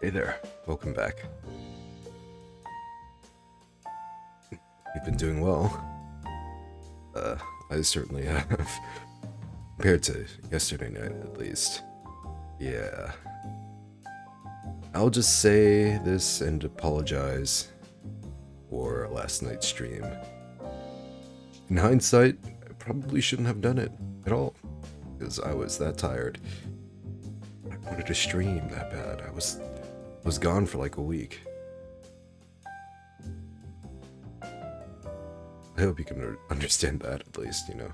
Hey there, welcome back. You've been doing well. I certainly have. Compared to yesterday night, at least. Yeah. I'll just say this and apologize for last night's stream. In hindsight, I probably shouldn't have done it at all, because I was that tired. I wanted to stream that bad. I was gone for like a week. I hope you can understand that at least, you know.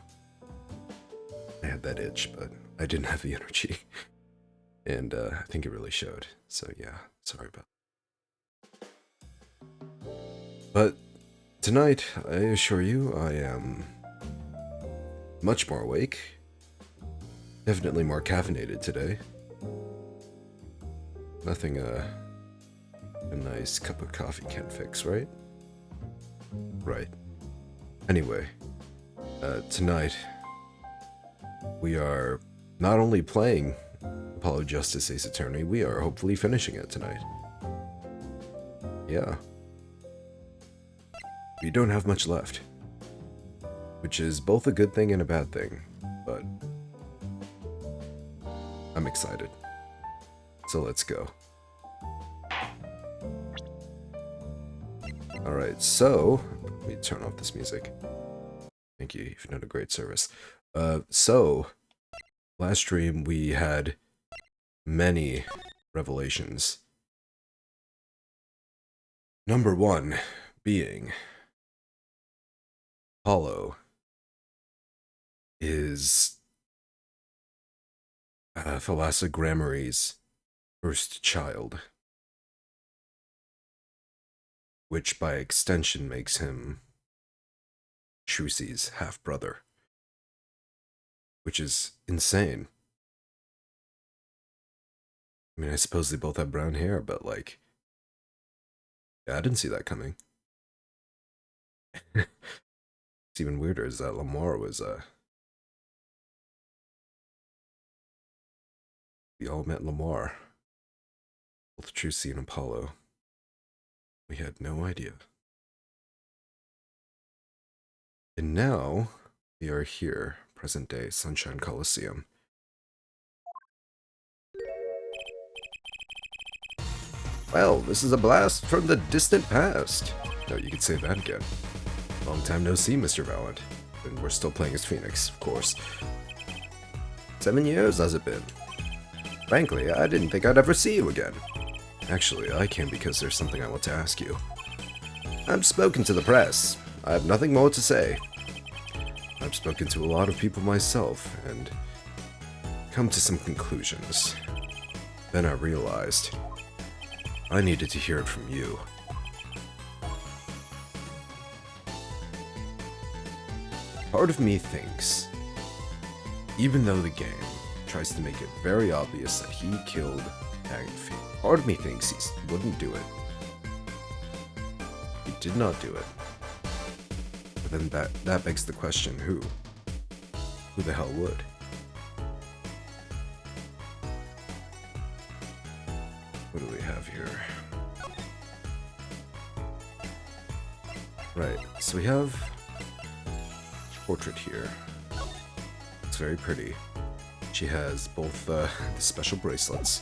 I had that itch, but I didn't have the energy. And I think it really showed. So yeah, sorry about that. But tonight, I assure you, I am much more awake. Definitely more caffeinated today. Nothing a nice cup of coffee can't fix, right? Right. Anyway, tonight we are not only playing Apollo Justice Ace Attorney, we are hopefully finishing it tonight. Yeah. We don't have much left, which is both a good thing and a bad thing, but I'm excited. So let's go. Alright, so let me turn off this music. Thank you, you've done a great service. So last stream we had many revelations. Number one being Apollo is Thalassa Gramarye's first child, which by extension makes him Trucy's half-brother, which is insane. I mean, I suppose they both have brown hair, but like, yeah, I didn't see that coming. It's even weirder is that Lamar was, we all met Lamar. Both Trucy and Apollo. We had no idea. And now, we are here, present day, Sunshine Coliseum. Well, this is a blast from the distant past. No, you could say that again. Long time no see, Mr. Valent. And we're still playing as Phoenix, of course. 7 years has it been? Frankly, I didn't think I'd ever see you again. Actually, I came because there's something I want to ask you. I've spoken to the press. I have nothing more to say. I've spoken to a lot of people myself, and come to some conclusions. Then I realized I needed to hear it from you. Part of me thinks, even though the game tries to make it very obvious that he killed Agatha, part of me thinks he wouldn't do it. He did not do it. But then that begs the question, who? Who the hell would? What do we have here? Right, so we have a portrait here. It's very pretty. She has both the special bracelets.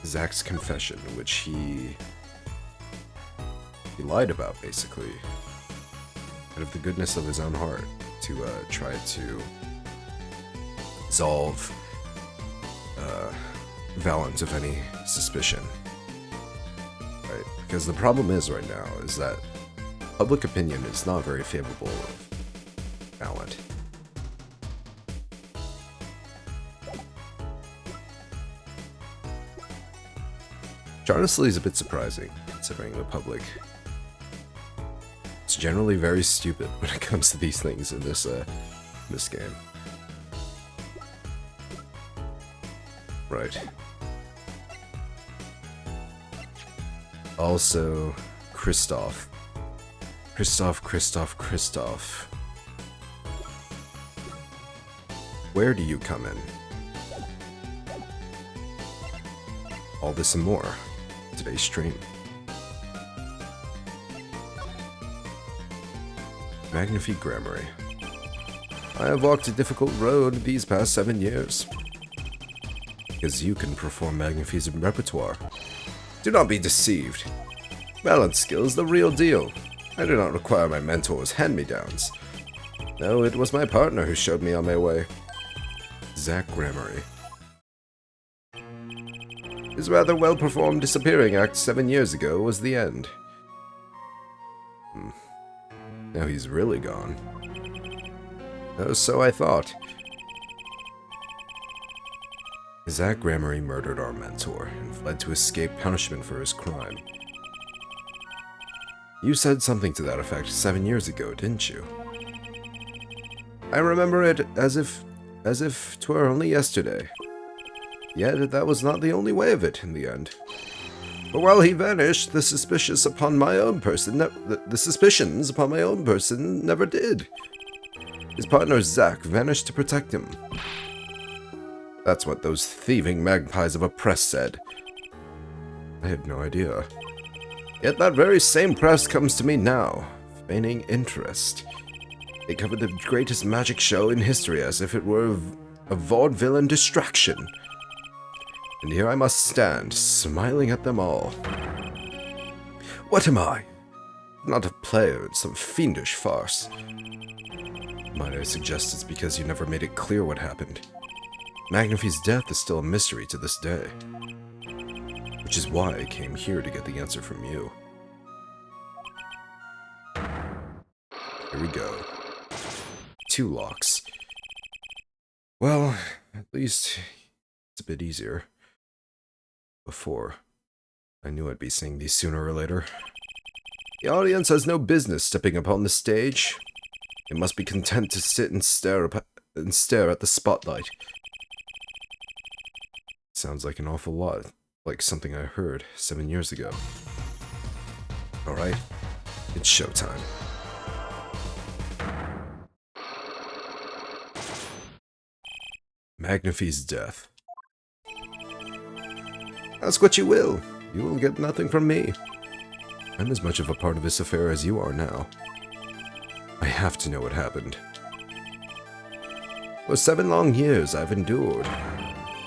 Zach's confession, which he lied about, basically, out of the goodness of his own heart, to try to absolve Valent of any suspicion. Right? Because the problem is right now is that public opinion is not very favorable of Valent. Which honestly is a bit surprising, considering the public is generally very stupid when it comes to these things in this game. Right. Also, Kristoff. Where do you come in? All this and more. Today's stream. Magnifique Grammary. I have walked a difficult road these past 7 years. Because you can perform Magnifie's repertoire. Do not be deceived. Balance skill is the real deal. I do not require my mentor's hand-me-downs. No, it was my partner who showed me on my way. Zach Grammary. His rather well-performed disappearing act 7 years ago was the end. Now he's really gone. Oh, so I thought. Zach Grammary murdered our mentor and fled to escape punishment for his crime. You said something to that effect 7 years ago, didn't you? I remember it as if 'twere only yesterday. Yet that was not the only way of it in the end. But while he vanished, the suspicions upon my own person never did. His partner Zach vanished to protect him. That's what those thieving magpies of a press said. I had no idea. Yet that very same press comes to me now, feigning interest. They covered the greatest magic show in history as if it were a vaudevillain distraction. And here I must stand, smiling at them all. What am I? Not a player in some fiendish farce. Might I suggest it's because you never made it clear what happened. Magnifie's death is still a mystery to this day. Which is why I came here to get the answer from you. Here we go. 2 locks. Well, at least it's a bit easier. Before, I knew I'd be seeing these sooner or later. The audience has no business stepping upon the stage. It must be content to sit and stare at the spotlight. Sounds like an awful lot, like something I heard 7 years ago. Alright, it's showtime. Magnifie's death. Ask what you will. You will get nothing from me. I'm as much of a part of this affair as you are now. I have to know what happened. For 7 long years I've endured.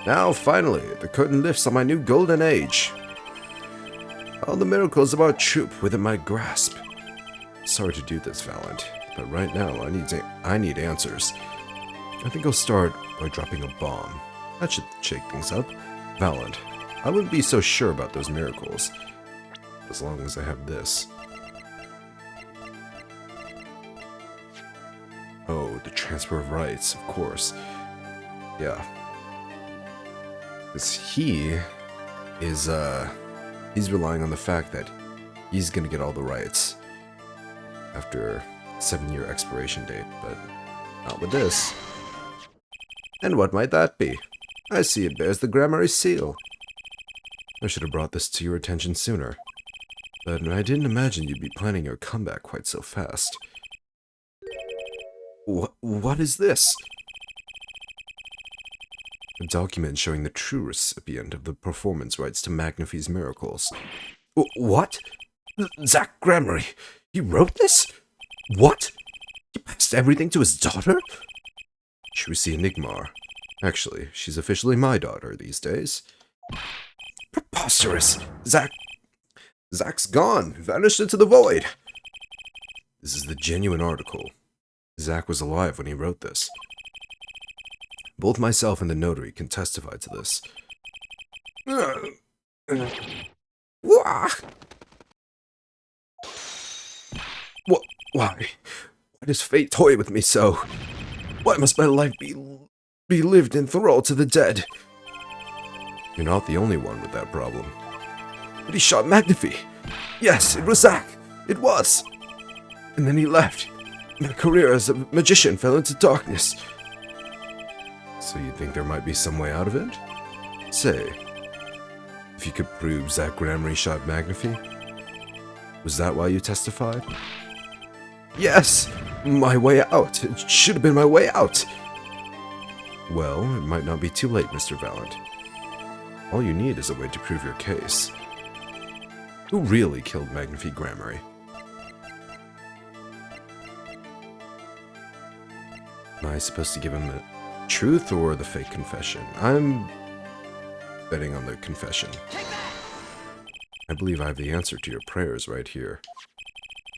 Now, finally, the curtain lifts on my new golden age. All the miracles of our troupe within my grasp. Sorry to do this, Valent, but right now I need answers. I think I'll start by dropping a bomb. That should shake things up. Valent, I wouldn't be so sure about those miracles, as long as I have this. Oh, the transfer of rights, of course. Yeah. Because he's relying on the fact that he's gonna get all the rights after 7-year expiration date, but not with this. And what might that be? I see it bears the Grammary seal. I should have brought this to your attention sooner, but I didn't imagine you'd be planning your comeback quite so fast. What is this? A document showing the true recipient of the performance rights to Magnifie's miracles. What? Zach Grammary, you wrote this? What? You passed everything to his daughter? Trucy Enigmar. Actually, she's officially my daughter these days. Preposterous! Zach's gone, vanished into the void. This is the genuine article. Zach was alive when he wrote this. Both myself and the notary can testify to this. Why? Why does fate toy with me so? Why must my life be lived in thrall to the dead? You're not the only one with that problem. But he shot Magnifie. Yes, it was Zach. It was. And then he left. My career as a magician fell into darkness. So you think there might be some way out of it? Say, if you could prove Zach Grammary shot Magnifie, was that why you testified? Yes! My way out. It should have been my way out. Well, it might not be too late, Mr. Valent. All you need is a way to prove your case. Who really killed Magnifique Gramarye? Am I supposed to give him the truth or the fake confession? I'm betting on the confession. I believe I have the answer to your prayers right here.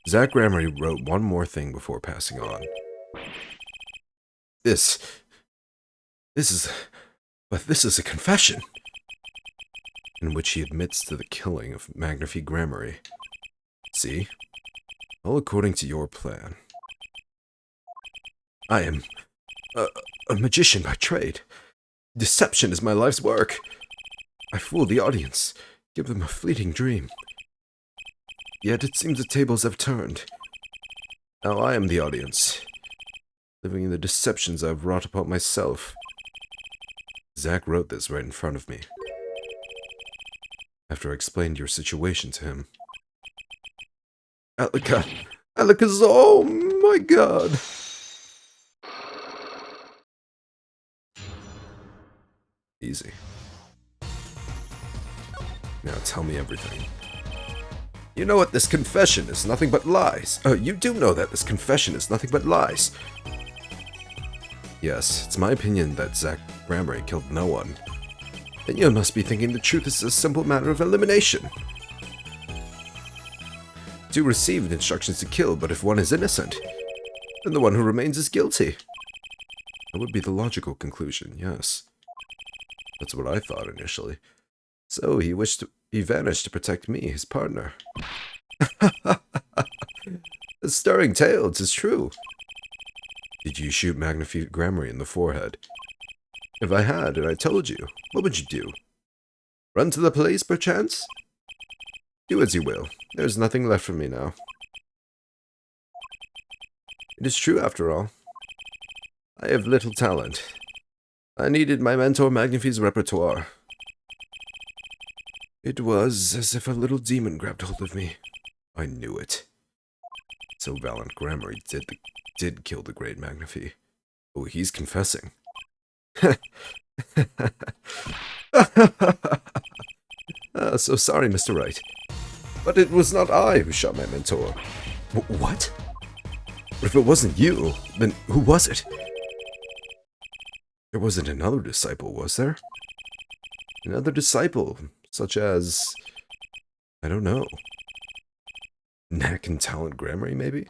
Zach Gramarye wrote one more thing before passing on. This is a confession in which he admits to the killing of Magnifique Gramarye. See? All according to your plan. I am a magician by trade. Deception is my life's work. I fool the audience, give them a fleeting dream. Yet it seems the tables have turned. Now I am the audience, living in the deceptions I have wrought upon myself. Zach wrote this right in front of me. After I explained your situation to him. Alakazam, oh my god! Easy. Now tell me everything. You know what? This confession is nothing but lies. You do know that this confession is nothing but lies. Yes, it's my opinion that Zach Gramarye killed no one. Then you must be thinking the truth is a simple matter of elimination. Two received instructions to kill, but if one is innocent, then the one who remains is guilty. That would be the logical conclusion, yes. That's what I thought initially. So he vanished to protect me, his partner. A stirring tale, 'tis true. Did you shoot Magnifique Gramarye in the forehead? If I had, and I told you, what would you do? Run to the police, perchance? Do as you will. There's nothing left for me now. It is true, after all. I have little talent. I needed my mentor Magnifique's repertoire. It was as if a little demon grabbed hold of me. I knew it. So Valiant Gramarye did kill the great Magnifique. Oh, he's confessing. So sorry, Mr. Wright. But it was not I who shot my mentor. What? But if it wasn't you, then who was it? There wasn't another disciple, was there? Another disciple, such as... I don't know. Knack and Talent Gramarye, maybe?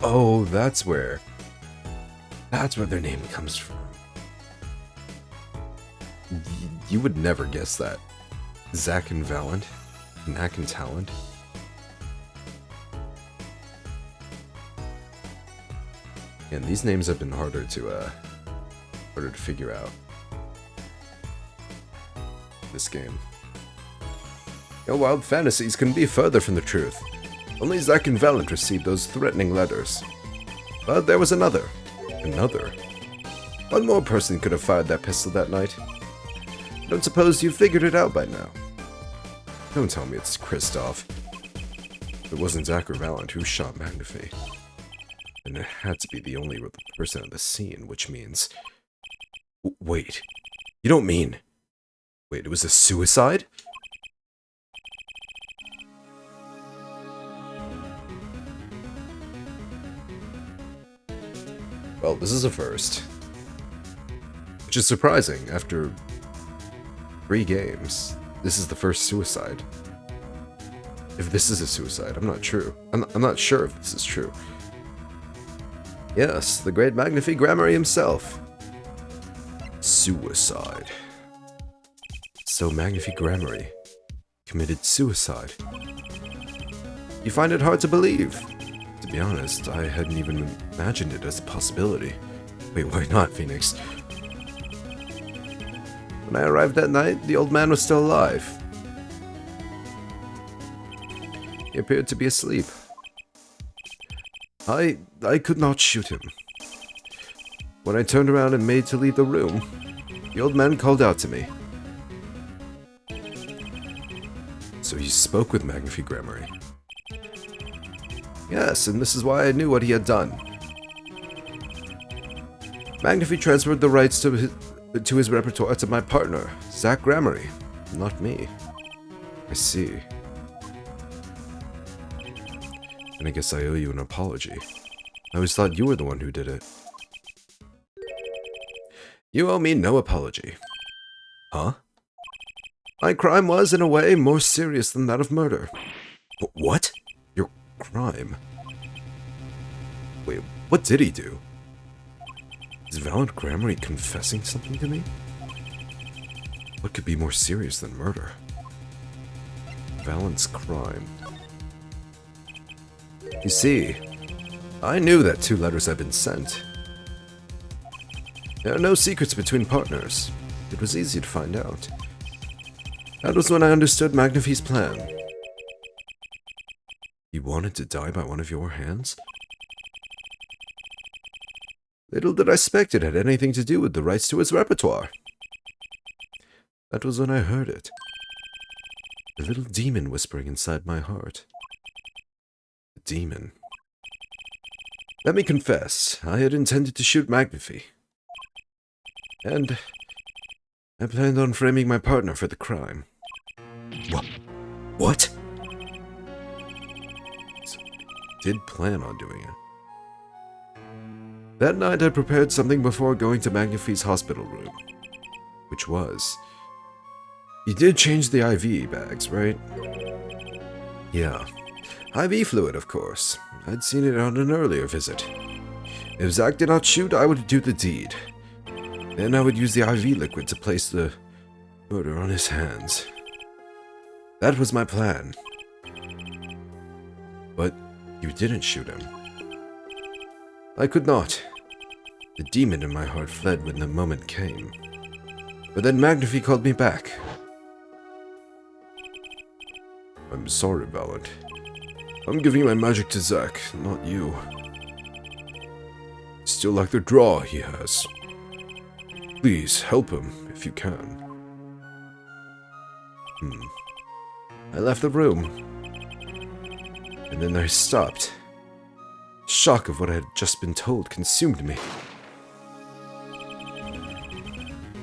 Oh, that's where their name comes from. You would never guess that. Zach and Valiant, Knack and Talent. And these names have been harder to figure out. This game. Your wild fantasies couldn't be further from the truth. Only Zach and Valiant received those threatening letters. But there was another. Another. One more person could have fired that pistol that night. I don't suppose you figured it out by now. Don't tell me it's Kristoff. It wasn't Zach or Valiant who shot Magnifique. And it had to be the only person at the scene, which means... Wait. You don't mean... Wait, it was a suicide? Well, this is a first. Which is surprising, after 3 games. This is the first suicide. If this is a suicide, I'm not sure if this is true. Yes, the great Magnifique Gramarye himself. Suicide. So Magnifique Gramarye committed suicide. You find it hard to believe. To be honest, I hadn't even imagined it as a possibility. Wait, why not, Phoenix? When I arrived that night, the old man was still alive. He appeared to be asleep. I could not shoot him. When I turned around and made to leave the room, the old man called out to me. So you spoke with Magnifique Gramarye? Yes, and this is why I knew what he had done. Magnify transferred the rights to his repertoire to my partner, Zach Gramery, not me. I see. And I guess I owe you an apology. I always thought you were the one who did it. You owe me no apology. Huh? My crime was, in a way, more serious than that of murder. What? Your crime? Wait, what did he do? Is Valent Gramery confessing something to me? What could be more serious than murder? Valent's crime. You see, I knew that 2 letters had been sent. There are no secrets between partners. It was easy to find out. That was when I understood Magnify's plan. He wanted to die by one of your hands? Little did I expect it had anything to do with the rights to his repertoire. That was when I heard it. The little demon whispering inside my heart. The demon. Let me confess, I had intended to shoot Magnify. And I planned on framing my partner for the crime. What? So, did plan on doing it. That night I prepared something before going to Magnify's hospital room. Which was... You did change the IV bags, right? Yeah. IV fluid, of course. I'd seen it on an earlier visit. If Zach did not shoot, I would do the deed. Then I would use the IV liquid to place the murder on his hands. That was my plan. But you didn't shoot him. I could not. The demon in my heart fled when the moment came. But then Magnify called me back. I'm sorry, Valent. I'm giving my magic to Zach, not you. Still like the draw he has. Please, help him, if you can. I left the room. And then I stopped. Shock of what I had just been told consumed me.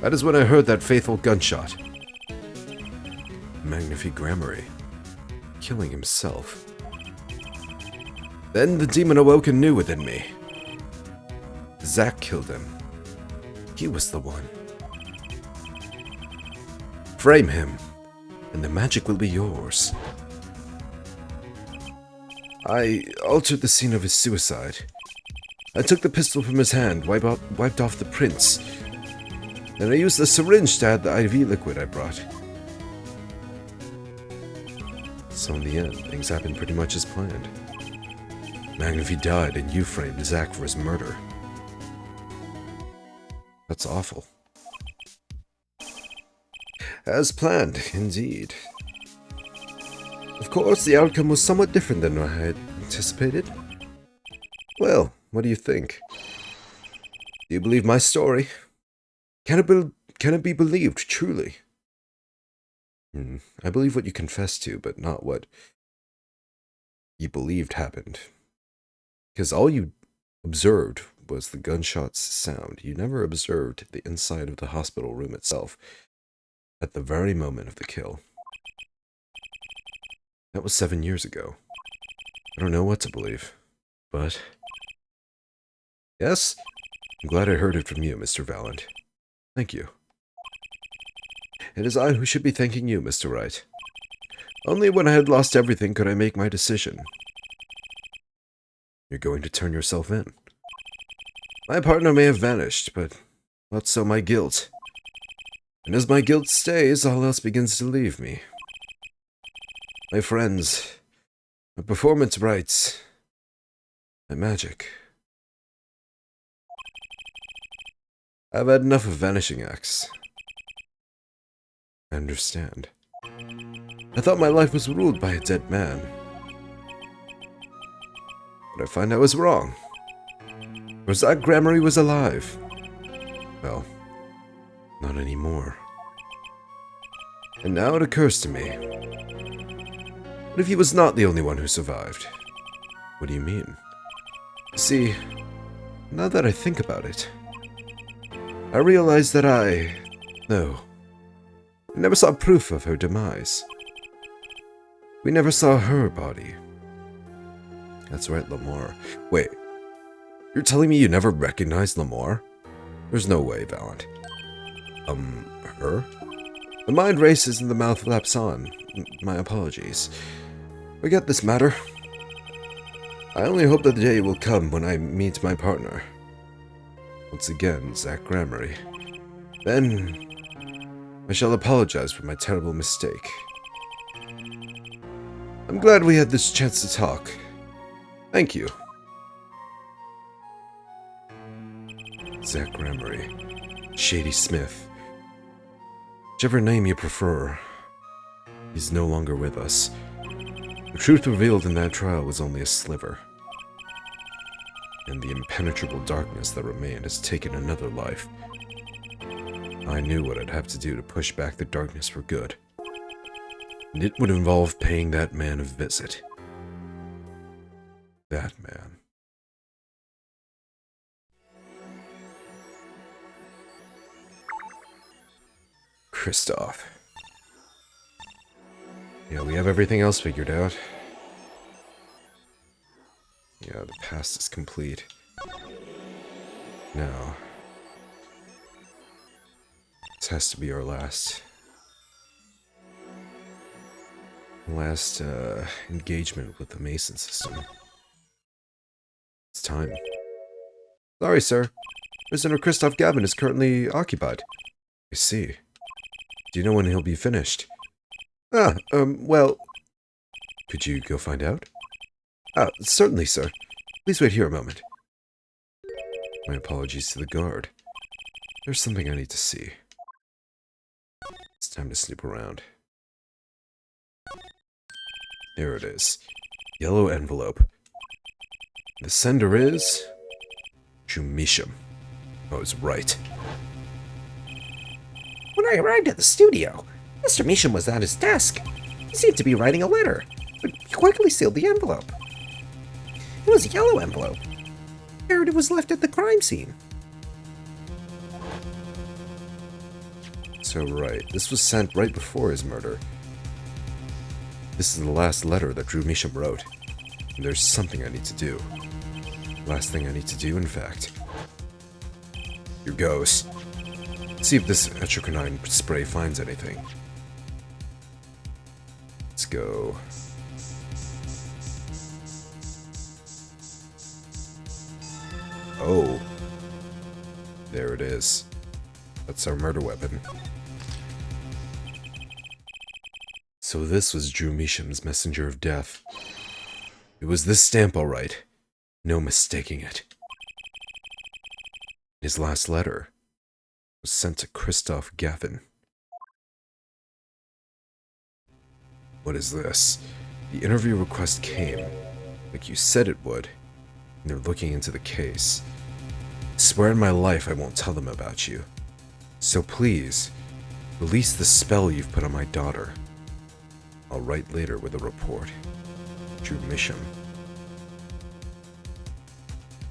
That is when I heard that faithful gunshot. Magnify Gramery. Killing himself. Then the demon awoke anew within me. Zach killed him. He was the one. Frame him, and the magic will be yours. I altered the scene of his suicide. I took the pistol from his hand, wiped off the prints. Then I used the syringe to add the IV liquid I brought. So in the end, things happened pretty much as planned. Magnify died and you framed Zach for his murder. That's awful. As planned, indeed. Of course, the outcome was somewhat different than I had anticipated. Well, what do you think? Do you believe my story? Can it be believed, truly? I believe what you confessed to, but not what you believed happened. Because all you observed was the gunshot's sound. You never observed the inside of the hospital room itself at the very moment of the kill. That was 7 years ago. I don't know what to believe, but... Yes, I'm glad I heard it from you, Mr. Valent. Thank you. It is I who should be thanking you, Mr. Wright. Only when I had lost everything could I make my decision. You're going to turn yourself in. My partner may have vanished, but not so my guilt. And as my guilt stays, all else begins to leave me. My friends, my performance rights, my magic. I've had enough of vanishing acts. I understand. I thought my life was ruled by a dead man. But I find I was wrong. For Zach Gramery was alive. Well, not anymore. And now it occurs to me. What if he was not the only one who survived? What do you mean? See, now that I think about it, I realized that no, I never saw proof of her demise. We never saw her body. That's right, Lamar. Wait, you're telling me you never recognized Lamar? There's no way, Valent. Her? The mind races and the mouth laps on. My apologies. Forget this matter. I only hope that the day will come when I meet my partner. Once again, Zach Gramery. Then, I shall apologize for my terrible mistake. I'm glad we had this chance to talk. Thank you. Zach Gramery. Shady Smith. Whichever name you prefer. He's no longer with us. The truth revealed in that trial was only a sliver. And the impenetrable darkness that remained has taken another life. I knew what I'd have to do to push back the darkness for good. And it would involve paying that man a visit. That man. Kristoff. Yeah, we have everything else figured out. Yeah, the past is complete. Now, this has to be our last engagement with the Mason system. It's time. Sorry, sir. Prisoner Kristoff Gavin is currently occupied. I see. Do you know when he'll be finished? Well... Could you go find out? Certainly, sir. Please wait here a moment. My apologies to the guard. There's something I need to see. It's time to snoop around. There it is. Yellow envelope. The sender is... Jumisham. I was right. When I arrived at the studio, Mr. Measham was at his desk. He seemed to be writing a letter, but he quickly sealed the envelope. It was a yellow envelope. And it was left at the crime scene. So right, this was sent right before his murder. This is the last letter that Drew Measham wrote. And there's something I need to do. Last thing I need to do, in fact. Here goes. See if this etricanine spray finds anything. Let's go. Oh. There it is. That's our murder weapon. So this was Drew Measham's messenger of death. It was this stamp, all right. No mistaking it. His last letter was sent to Kristoff Gavin. What is this? The interview request came, like you said it would, and they're looking into the case. I swear on my life I won't tell them about you. So please, release the spell you've put on my daughter. I'll write later with a report. Drew Measham.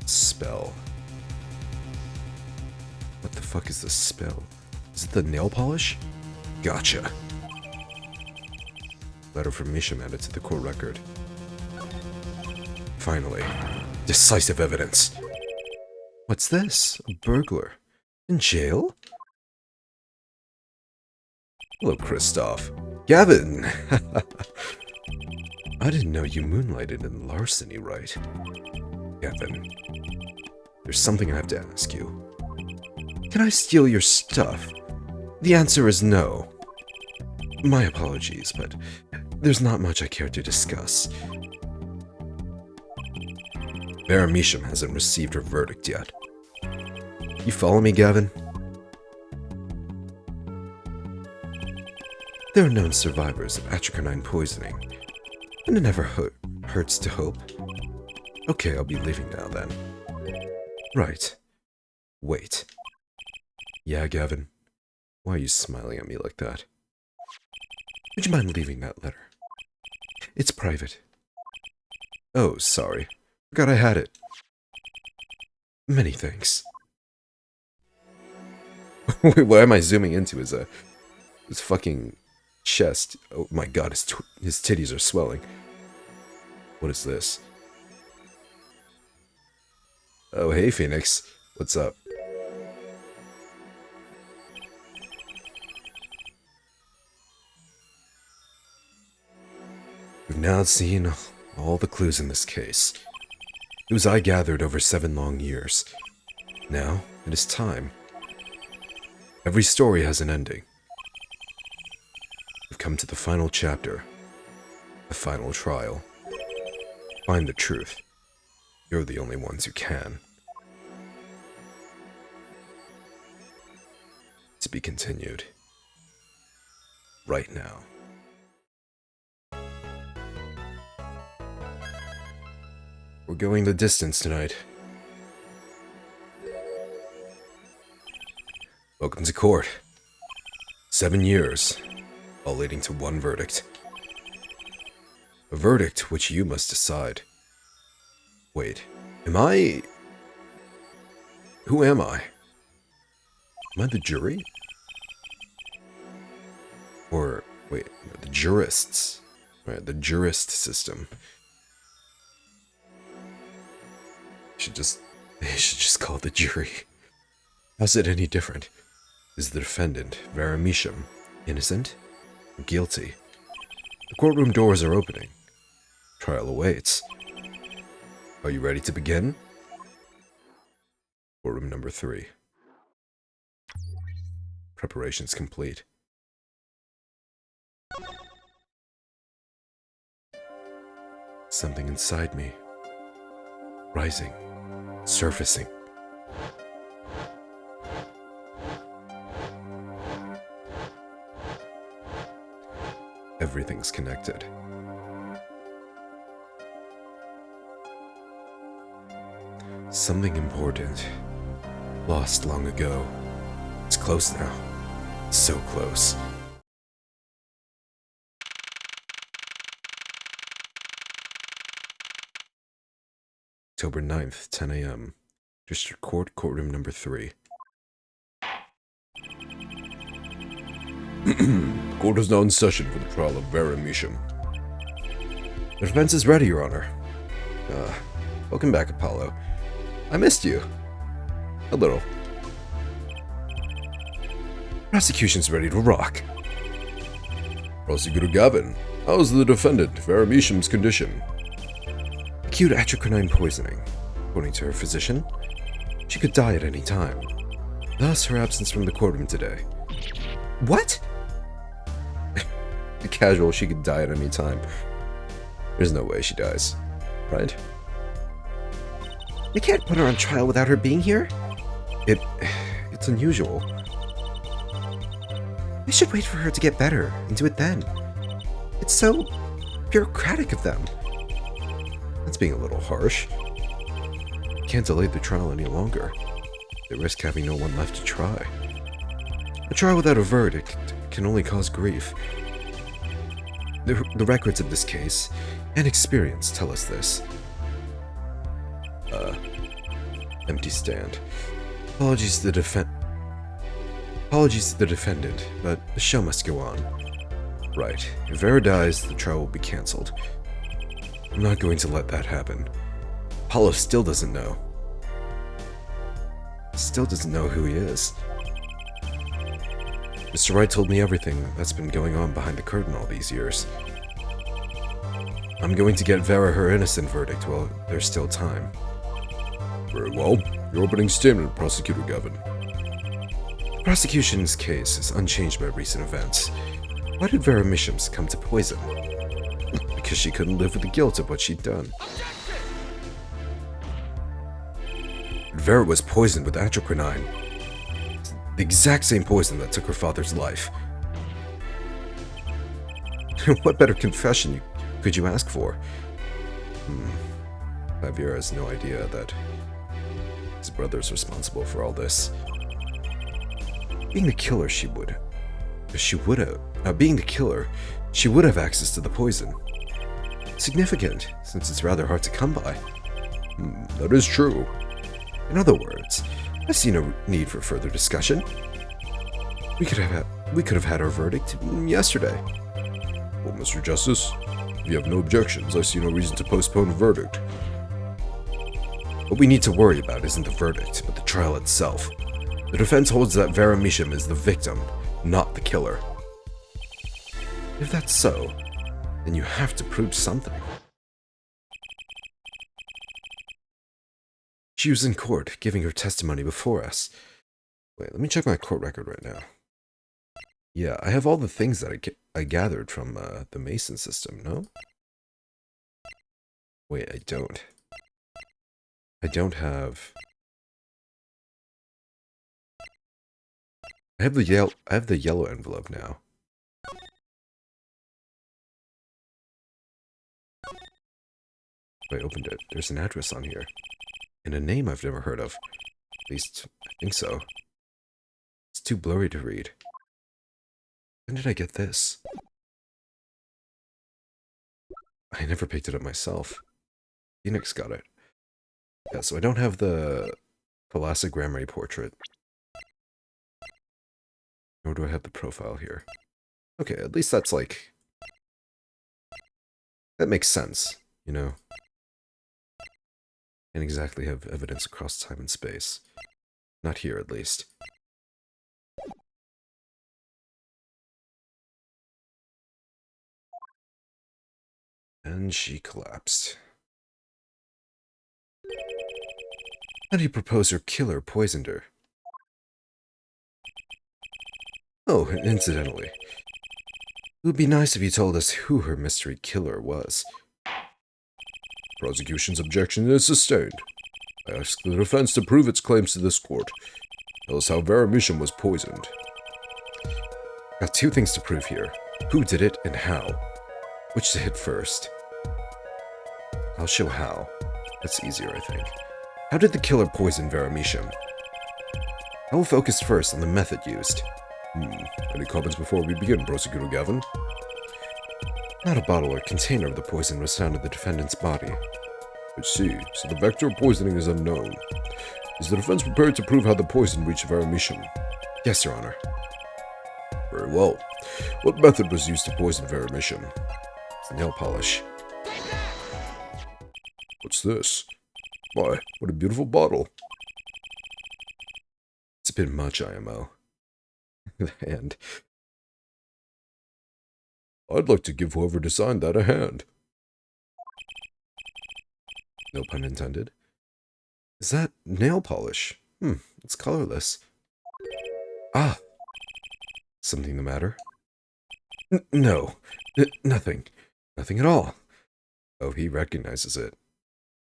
Spell. What the fuck is this spell? Is it the nail polish? Gotcha. Letter from Measham added to the court record. Finally, decisive evidence. What's this? A burglar? In jail? Hello, Kristoff. Gavin! I didn't know you moonlighted in larceny, right? Gavin, there's something I have to ask you. Can I steal your stuff? The answer is no. My apologies, but there's not much I care to discuss. Vera Measham hasn't received her verdict yet. You follow me, Gavin? There are known survivors of atricanine poisoning, and it never hurts to hope. Okay, I'll be leaving now then. Right. Wait. Yeah, Gavin? Why are you smiling at me like that? Would you mind leaving that letter? It's private. Oh, sorry. Forgot I had it. Many thanks. Wait, what am I zooming into? His fucking chest. Oh my god, his titties are swelling. What is this? Oh, hey, Phoenix. What's up? We've now seen all the clues in this case. Clues I gathered over 7 long years. Now, it is time. Every story has an ending. We've come to the final chapter. The final trial. Find the truth. You're the only ones who can. To be continued. Right now. We're going the distance tonight. Welcome to court. 7 years, all leading to one verdict. A verdict which you must decide. Wait, am I... Who am I? Am I the jury? Or, wait, the jurists. Right, the jurist system. They should just call it the jury. How's it any different? Is the defendant, Vera Misham, innocent or guilty? The courtroom doors are opening. Trial awaits. Are you ready to begin? Courtroom number 3. Preparations complete. Something inside me. Rising. Surfacing. Everything's connected. Something important. Lost long ago. It's close now. So close. October 9th, 10 a.m. District Court, Courtroom number 3. Court is now in session for the trial of Vera Misham. The defense is ready, Your Honor. Welcome back, Apollo. I missed you. A little. Prosecution's ready to rock. Prosecutor Gavin, how's the defendant, Vera Misham's condition? Acute atrocyanine poisoning. According to her physician, she could die at any time. Thus, her absence from the courtroom today. What? The casual, she could die at any time. There's no way she dies, right? They can't put her on trial without her being here? It's unusual. They should wait for her to get better and do it then. It's so bureaucratic of them. That's being a little harsh. Can't delay the trial any longer. They risk having no one left to try. A trial without a verdict can only cause grief. The records of this case and experience tell us this. Empty stand. Apologies to the defendant, but the show must go on. Right. If Vera dies, the trial will be cancelled. I'm not going to let that happen. Apollo still doesn't know. Still doesn't know who he is. Mr. Wright told me everything that's been going on behind the curtain all these years. I'm going to get Vera her innocent verdict while there's still time. Very well. Your opening statement, Prosecutor Gavin. The prosecution's case is unchanged by recent events. Why did Vera Misham succumb to poison? Because she couldn't live with the guilt of what she'd done. Vera was poisoned with atrocyanine. The exact same poison that took her father's life. What better confession could you ask for? Javier has no idea that his brother's responsible for all this. Being the killer, she would have access to the poison. Significant, since it's rather hard to come by. That is true. In other words, I see no need for further discussion. We could have had our verdict yesterday. Well, Mr. Justice, if you have no objections, I see no reason to postpone a verdict. What we need to worry about isn't the verdict, but the trial itself. The defense holds that Vera Misham is the victim, not the killer. If that's so, then you have to prove something. She was in court, giving her testimony before us. Wait, let me check my court record right now. Yeah, I have all the things that I gathered from the Mason system, no? Wait, I don't. I don't have... I have the yellow envelope now. I opened it. There's an address on here. And a name I've never heard of. At least, I think so. It's too blurry to read. When did I get this? I never picked it up myself. Phoenix got it. Yeah, so I don't have the Classic Grammary portrait. Nor do I have the profile here. Okay, at least that's like... that makes sense, you know? Can't exactly have evidence across time and space. Not here, at least. And she collapsed. How do you propose her killer poisoned her? Oh, and incidentally, it would be nice if you told us who her mystery killer was. Prosecution's objection is sustained. I ask the defense to prove its claims to this court. Tell us how Vera Misham was poisoned. Got two things to prove here. Who did it and how. Which to hit first? I'll show how. That's easier, I think. How did the killer poison Vera Misham? I will focus first on the method used. Any comments before we begin, Prosecutor Gavin? Not a bottle or container of the poison was found in the defendant's body. I see. So the vector of poisoning is unknown. Is the defense prepared to prove how the poison reached Vera Misham? Yes, Your Honor. Very well. What method was used to poison Vera Misham? It's nail polish. What's this? Why, what a beautiful bottle. It's a bit much, IMO. And I'd like to give whoever designed that a hand. No pun intended. Is that nail polish? It's colorless. Ah! Something the matter? No. Nothing. Nothing at all. Oh, he recognizes it.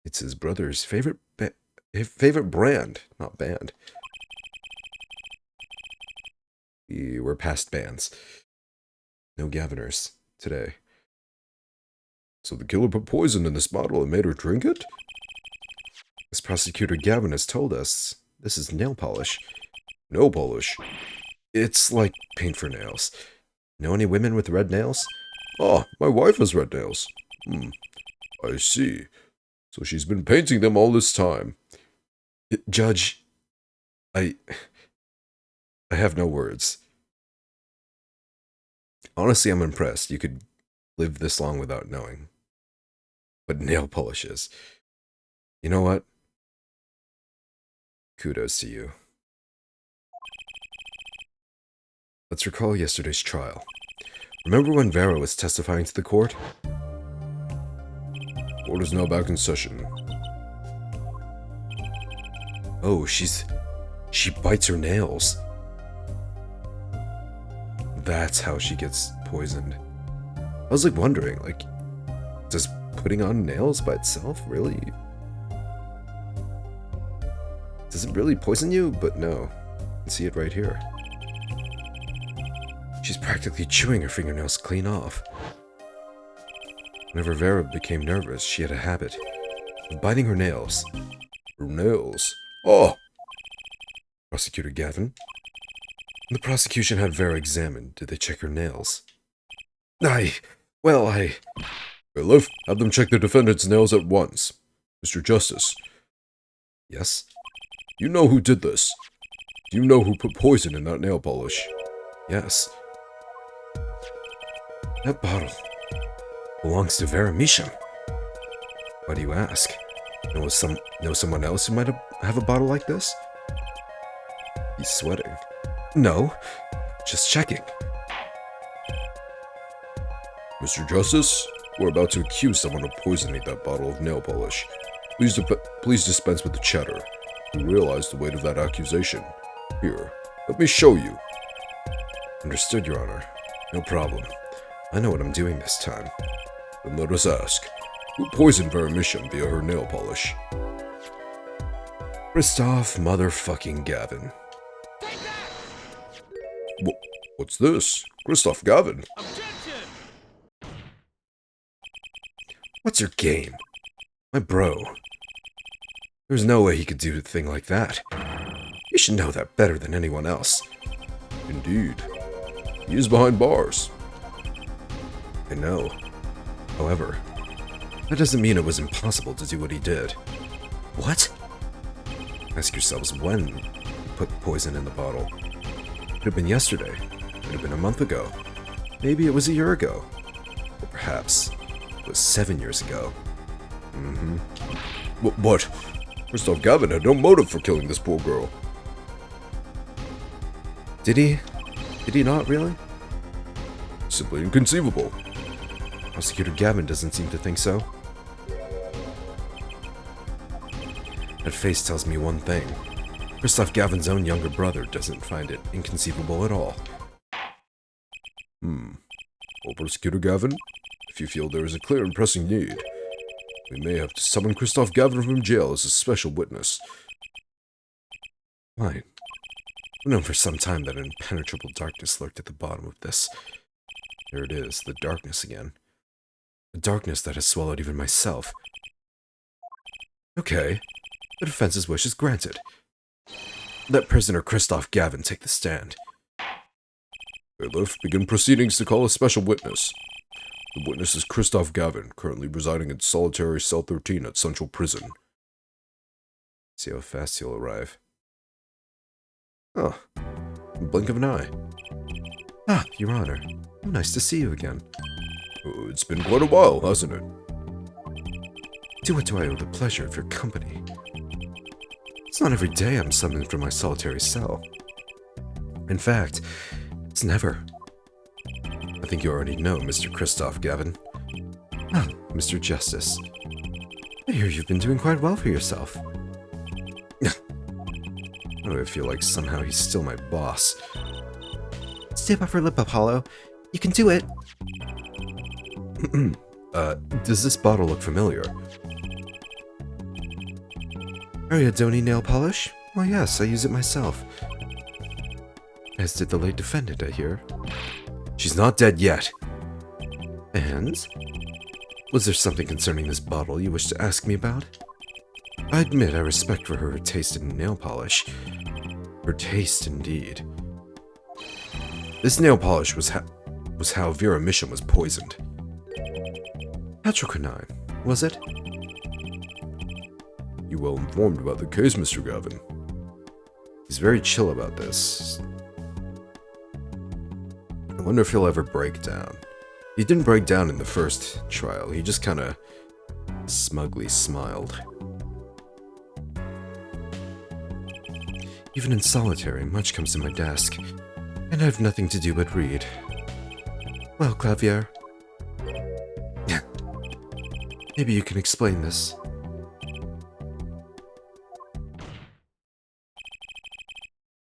It's his brother's favorite brand, not band. We're past bands. No Gaviners today. So the killer put poison in this bottle and made her drink it? As Prosecutor Gavin has told us, this is nail polish. Nail polish? It's like paint for nails. Know any women with red nails? Ah, my wife has red nails. I see. So she's been painting them all this time. Judge, I have no words. Honestly, I'm impressed you could live this long without knowing what nail polish is. You know what? Kudos to you. Let's recall yesterday's trial. Remember when Vera was testifying to the court? Court is now back in session. Oh, she bites her nails. That's how she gets poisoned. I was like wondering, like, does putting on nails by itself really... does it really poison you? But no. You can see it right here. She's practically chewing her fingernails clean off. Whenever Vera became nervous, she had a habit of biting her nails. Her nails? Oh! Prosecutor Gavin? When the prosecution had Vera examined, did they check her nails? Hey, Bailiff, have them check the defendant's nails at once. Mr. Justice. Yes? You know who did this. Do you know who put poison in that nail polish? Yes. That bottle belongs to Vera Misham. Why do you ask? Know someone else who might have a bottle like this? He's sweating. No, just checking. Mr. Justice, we're about to accuse someone of poisoning that bottle of nail polish. Please dispense with the chatter. We realize the weight of that accusation. Here, let me show you. Understood, Your Honor. No problem. I know what I'm doing this time. Then let us ask, who poisoned Vera Misham via her nail polish? Christoph motherfucking Gavin. What's this? Christoph Gavin? What's your game? My bro. There's no way he could do a thing like that. You should know that better than anyone else. Indeed. He is behind bars. I know. However, that doesn't mean it was impossible to do what he did. What? Ask yourselves when he put the poison in the bottle. It could have been yesterday. It could have been a month ago. Maybe it was a year ago. Or perhaps it was 7 years ago. But Christoph Gavin had no motive for killing this poor girl. Did he? Did he not really? Simply inconceivable. Prosecutor Gavin doesn't seem to think so. That face tells me one thing. Christoph Gavin's own younger brother doesn't find it inconceivable at all. Well, Prosecutor Gavin, if you feel there is a clear and pressing need, we may have to summon Christoph Gavin from jail as a special witness. Fine. I've known for some time that an impenetrable darkness lurked at the bottom of this. There it is, the darkness again. The darkness that has swallowed even myself. Okay, the defense's wish is granted. Let prisoner Christoph Gavin take the stand. Bailiff, begin proceedings to call a special witness. The witness is Christoph Gavin, currently residing in solitary cell 13 at Central Prison. See how fast he'll arrive. Oh, blink of an eye. Ah, Your Honor. Oh, nice to see you again. It's been quite a while, hasn't it? To what do I owe the pleasure of your company? It's not every day I'm summoned from my solitary cell. In fact, it's never. I think you already know, Mr. Christoph Gavin. Ah, Mr. Justice. I hear you've been doing quite well for yourself. Why do I feel like somehow he's still my boss? Step up her lip, Apollo. You can do it. Does this bottle look familiar? Ariadone nail polish? Well, yes, I use it myself. As did the late defendant, I hear. She's not dead yet. And? Was there something concerning this bottle you wish to ask me about? I admit I respect for her taste in nail polish. Her taste, indeed. This nail polish was how Vera Misham was poisoned. Petroquinine, was it? You well informed about the case, Mr. Gavin. He's very chill about this. I wonder if he'll ever break down. He didn't break down in the first trial. He just kind of smugly smiled. Even in solitary, much comes to my desk, and I have nothing to do but read. Well, Clavier, maybe you can explain this.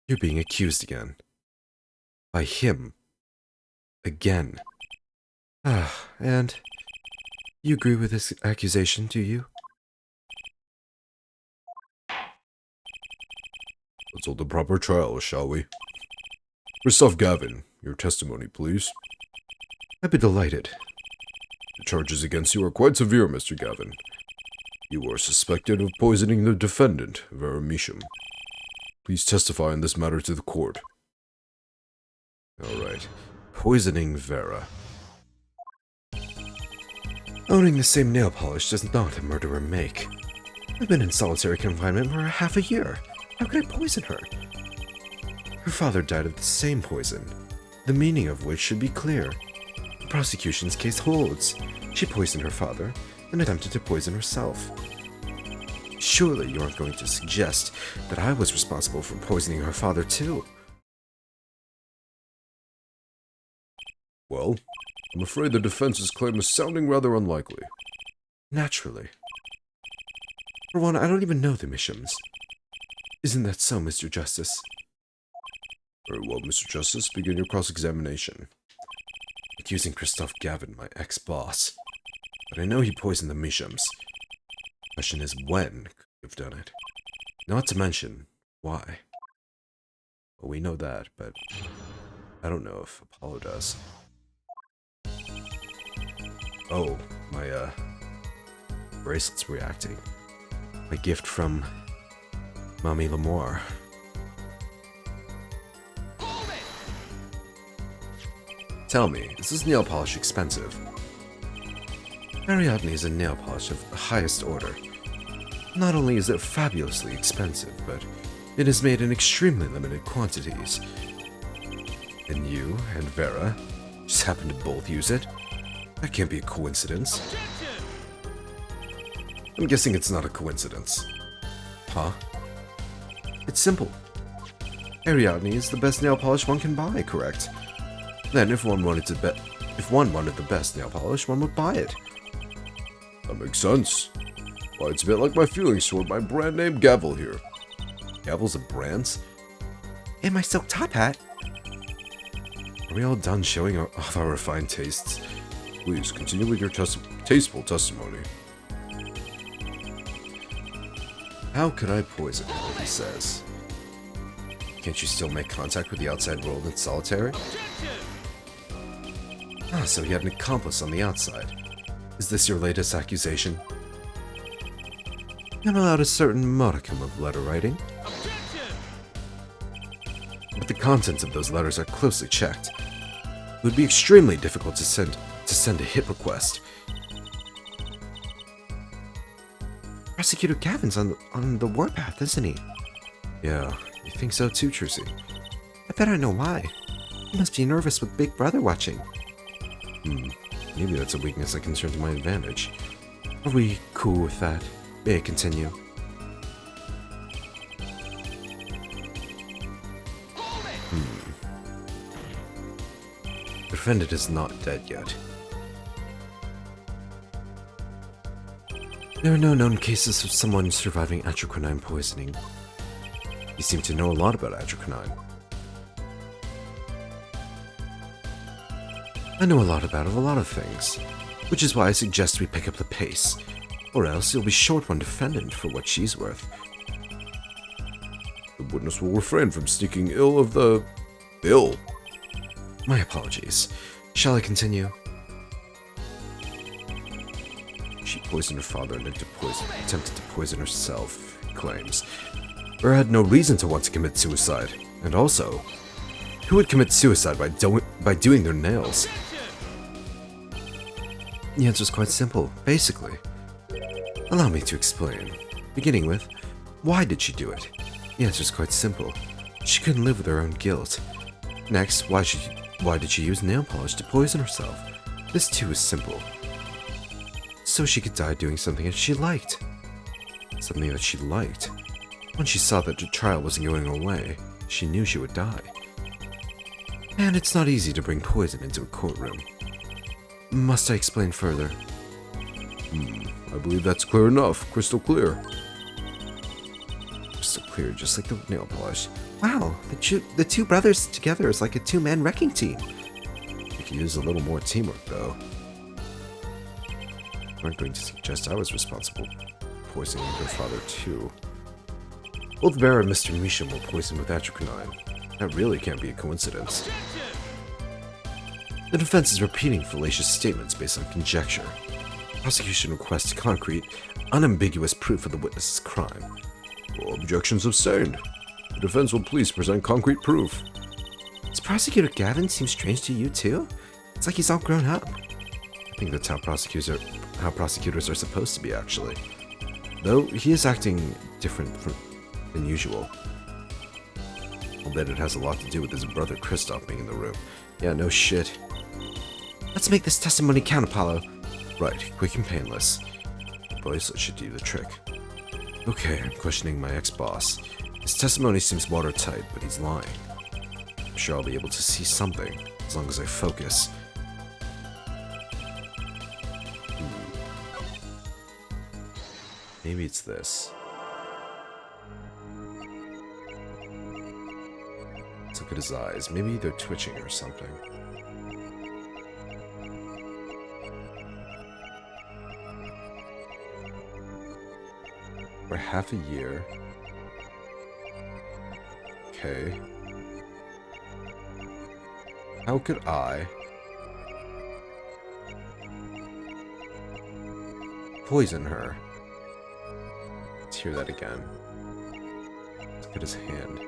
You're being accused again. By him. Again. Ah, and you agree with this accusation, do you? Let's hold the proper trial, shall we? Christoph Gavin, your testimony, please. I'd be delighted. The charges against you are quite severe, Mr. Gavin. You are suspected of poisoning the defendant, Vera Misham. Please testify in this matter to the court. Alright. Poisoning Vera. Owning the same nail polish does not a murderer make. I've been in solitary confinement for half a year. How could I poison her? Her father died of the same poison. the meaning of which should be clear. The prosecution's case holds. She poisoned her father and attempted to poison herself. Surely you aren't going to suggest that I was responsible for poisoning her father too. Well, I'm afraid the defense's claim is sounding rather unlikely. Naturally. For one, I don't even know the Mishams. Isn't that so, Mr. Justice? Very well, Mr. Justice, begin your cross-examination. Accusing Christophe Gavin, my ex-boss. But I know he poisoned the Mishams. Question is, when could he have done it? Not to mention, why? Well, we know that, but I don't know if Apollo does. Oh, my, bracelet's reacting. My gift from Mommy Lemoire. Tell me, is this nail polish expensive? Ariadne is a nail polish of the highest order. Not only is it fabulously expensive, but it is made in extremely limited quantities. And you and Vera just happen to both use it? That can't be a coincidence. I'm guessing it's not a coincidence. Huh? It's simple. Ariadne is the best nail polish one can buy, correct? Then if one wanted the best nail polish, one would buy it. That makes sense. Why, it's a bit like my feelings toward my brand name Gavel here. Gavel's a brand? And my silk top hat. Are we all done showing off our refined tastes? Please continue with your tasteful testimony. How could I poison him, he says? Can't you still make contact with the outside world in solitary? Ah, so he had an accomplice on the outside. Is this your latest accusation? I'm allowed a certain modicum of letter writing. But the contents of those letters are closely checked. It would be extremely difficult to send a hit request. Prosecutor Gavin's on the warpath, isn't he? Yeah, you think so too, Trucy? I bet I know why. He must be nervous with Big Brother watching. Maybe that's a weakness that can turn to my advantage. Are we cool with that? May I continue? The defendant is not dead yet. There are no known cases of someone surviving atroquinine poisoning. You seem to know a lot about atroquinine. I know a lot about a lot of things, which is why I suggest we pick up the pace, or else you'll be short one defendant for what she's worth. The witness will refrain from speaking ill of the... ill. My apologies. Shall I continue? She poisoned her father and attempted to poison herself, he claims. Vera had no reason to want to commit suicide. And also, who would commit suicide by doing their nails? The answer is quite simple, basically. Allow me to explain. Beginning with, why did she do it? The answer is quite simple. She couldn't live with her own guilt. Next, why did she use nail polish to poison herself? This too is simple. So she could die doing something that she liked. Something that she liked. When she saw that the trial wasn't going away, she knew she would die. And it's not easy to bring poison into a courtroom. Must I explain further? I believe that's clear enough. Crystal clear. Crystal clear, just like the nail polish. Wow, the two brothers together is like a two-man wrecking team. We could use a little more teamwork, though. I'm not going to suggest I was responsible for poisoning her father, too. Both Vera and Mr. Misham were poisoned with atroquinine. That really can't be a coincidence. The defense is repeating fallacious statements based on conjecture. Prosecution requests concrete, unambiguous proof of the witness's crime. Well, objections sustained. The defense will please present concrete proof. Does Prosecutor Gavin seem strange to you too? It's like he's all grown up. I think that's how prosecutors are supposed to be, actually. Though he is acting different than usual. I'll bet it has a lot to do with his brother Kristoff being in the room. Yeah, no shit. Let's make this testimony count, Apollo. Right, quick and painless. Boys, that should do the trick. Okay, I'm questioning my ex-boss. His testimony seems watertight, but he's lying. I'm sure I'll be able to see something, as long as I focus. Maybe it's this. Let's look at his eyes. Maybe they're twitching or something. For half a year. Okay. How could I poison her? Let's hear that again. Look at his hand.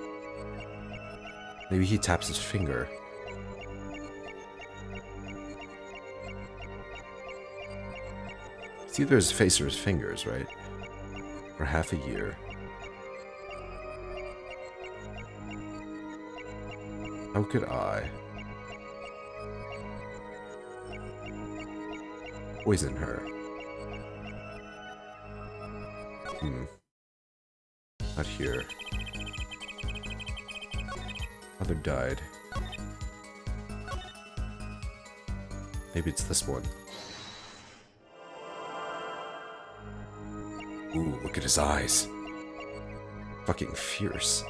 Maybe he taps his finger. It's either his face or his fingers, right? For half a year. How could I poison her? Not here. Mother died. Maybe it's this one. Ooh, look at his eyes. Fucking fierce.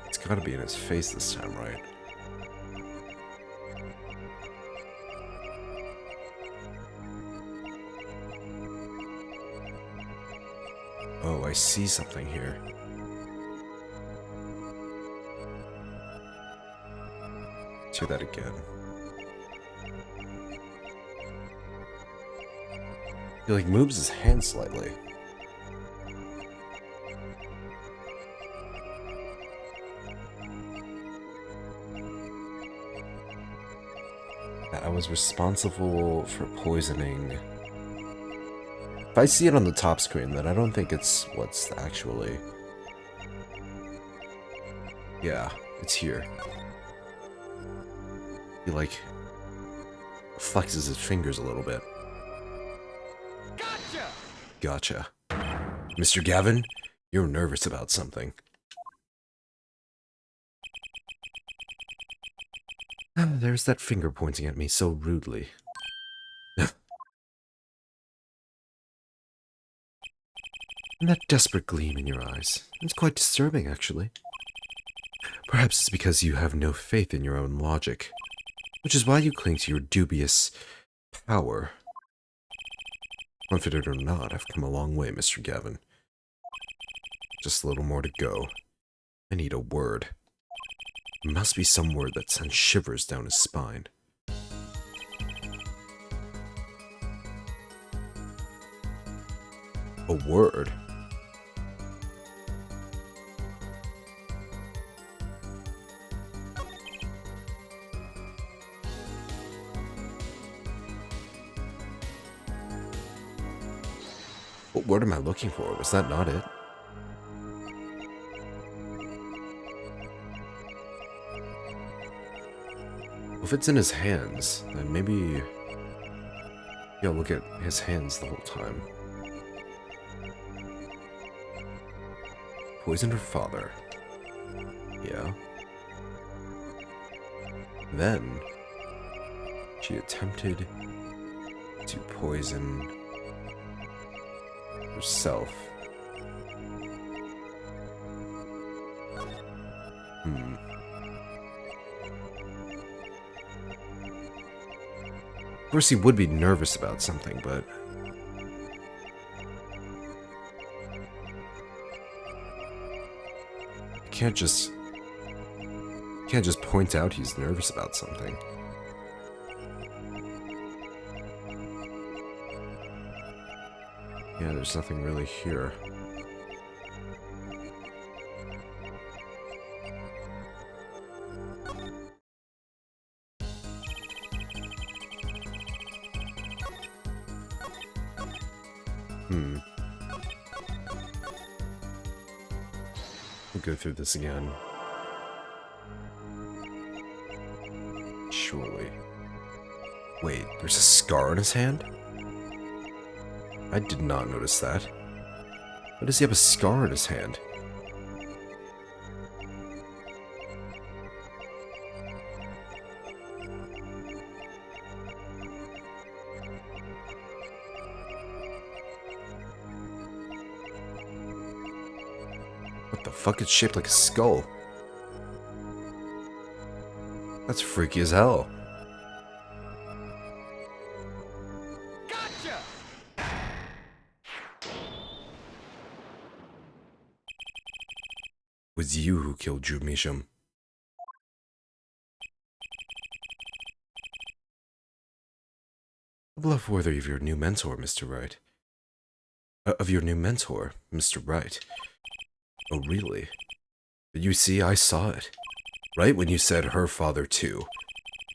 It's gotta be in his face this time, right? Oh, I see something here. Let's hear that again. He like moves his hand slightly. I was responsible for poisoning. If I see it on the top screen, then I don't think it's what's actually... Yeah, it's here. He, like, flexes his fingers a little bit. Gotcha! Gotcha. Mr. Gavin, you're nervous about something. There's that finger pointing at me so rudely. And that desperate gleam in your eyes. It's quite disturbing, actually. Perhaps it's because you have no faith in your own logic, which is why you cling to your dubious power. Confident or not, I've come a long way, Mr. Gavin. Just a little more to go. I need a word. It must be some word that sends shivers down his spine. A word? What word am I looking for? Was that not it? If it's in his hands, then maybe... Yeah, look at his hands the whole time. Poisoned her father. Yeah. Then, she attempted to poison herself. Of course he would be nervous about something, but... Can't just point out he's nervous about something. Yeah, there's nothing really here. We'll go through this again. Surely. Wait, there's a scar on his hand? I did not notice that. Why does he have a scar on his hand? What the fuck? It's shaped like a skull. That's freaky as hell. It was you who killed Drew Measham. I'm love worthy of your new mentor, Mr. Wright. Of your new mentor, Mr. Wright. Oh, really? But you see, I saw it. Right when you said her father too.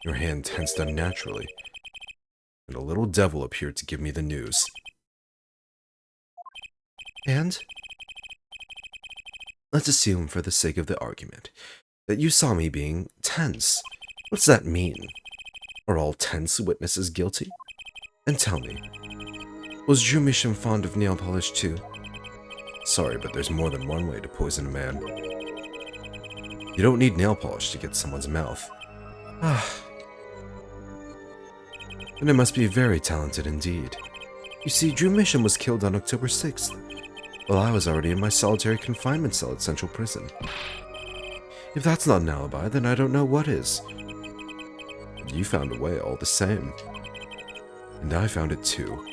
Your hand tensed unnaturally. And a little devil appeared to give me the news. And? Let's assume, for the sake of the argument, that you saw me being tense. What does that mean? Are all tense witnesses guilty? And tell me, was Drew Measham fond of nail polish too? Sorry, but there's more than one way to poison a man. You don't need nail polish to get someone's mouth. Ah. And it must be very talented indeed. You see, Drew Measham was killed on October 6th, while I was already in my solitary confinement cell at Central Prison. If that's not an alibi, then I don't know what is. You found a way all the same. And I found it too.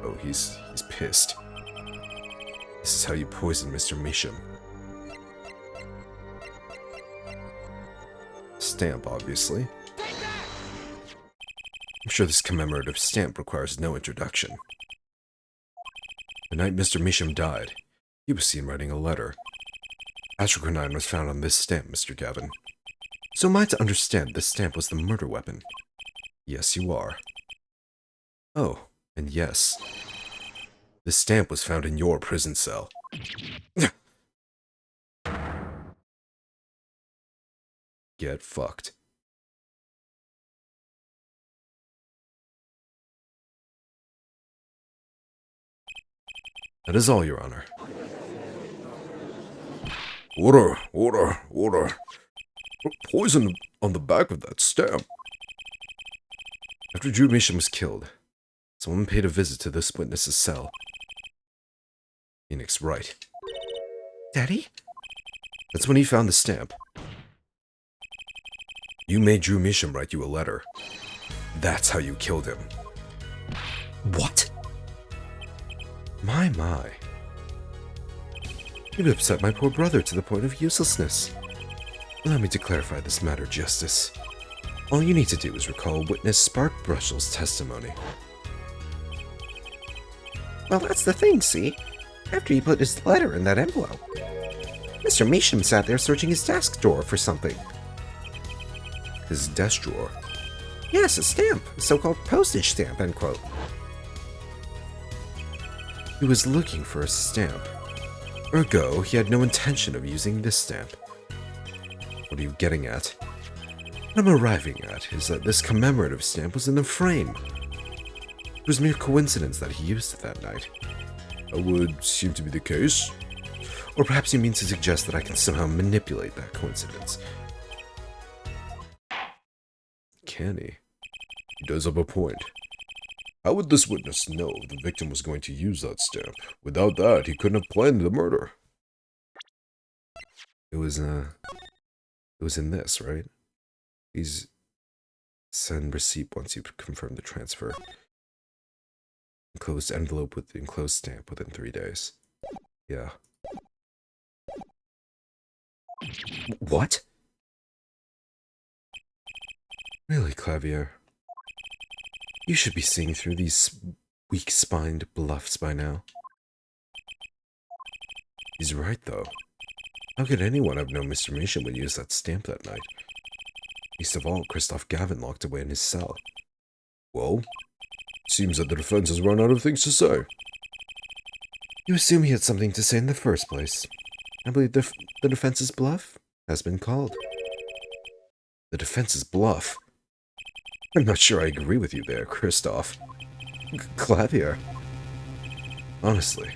Oh, he's pissed. This is how you poison Mr. Measham. Stamp, obviously. I'm sure this commemorative stamp requires no introduction. The night Mr. Measham died, he was seen writing a letter. Atrochromine was found on this stamp, Mr. Gavin. So am I to understand this stamp was the murder weapon? Yes, you are. Oh, and yes. This stamp was found in your prison cell. Get fucked. That is all, Your Honor. Order, order, order. Poison on the back of that stamp. After Drew Measham was killed, someone paid a visit to this witness's cell. Phoenix Wright. Daddy? That's when he found the stamp. You made Drew Measham write you a letter. That's how you killed him. What? My. You've upset my poor brother to the point of uselessness. Allow me to clarify this matter, Justice. All you need to do is recall witness Spark Brushell's testimony. Well, that's the thing, see? After he put his letter in that envelope, Mr. Measham sat there searching his desk drawer for something. His desk drawer? Yes, a stamp. A so-called postage stamp, end quote. He was looking for a stamp. Ergo, he had no intention of using this stamp. What are you getting at? What I'm arriving at is that this commemorative stamp was in the frame. It was mere coincidence that he used it that night. That would seem to be the case. Or perhaps you mean to suggest that I can somehow manipulate that coincidence. Can he? He does have a point. How would this witness know the victim was going to use that stamp? Without that, he couldn't have planned the murder. It was in this, right? He's send receipt once you confirm the transfer. Enclosed envelope with enclosed stamp within 3 days. Yeah. What? Really, Clavier? You should be seeing through these weak-spined bluffs by now. He's right, though. How could anyone have known Mr. Measham would use that stamp that night? Least of all, Christoph Gavin locked away in his cell. Well, seems that the defense has run out of things to say. You assume he had something to say in the first place. I believe the defense's bluff has been called. The defense's bluff? I'm not sure I agree with you there, Kristoff. Clavier. Honestly,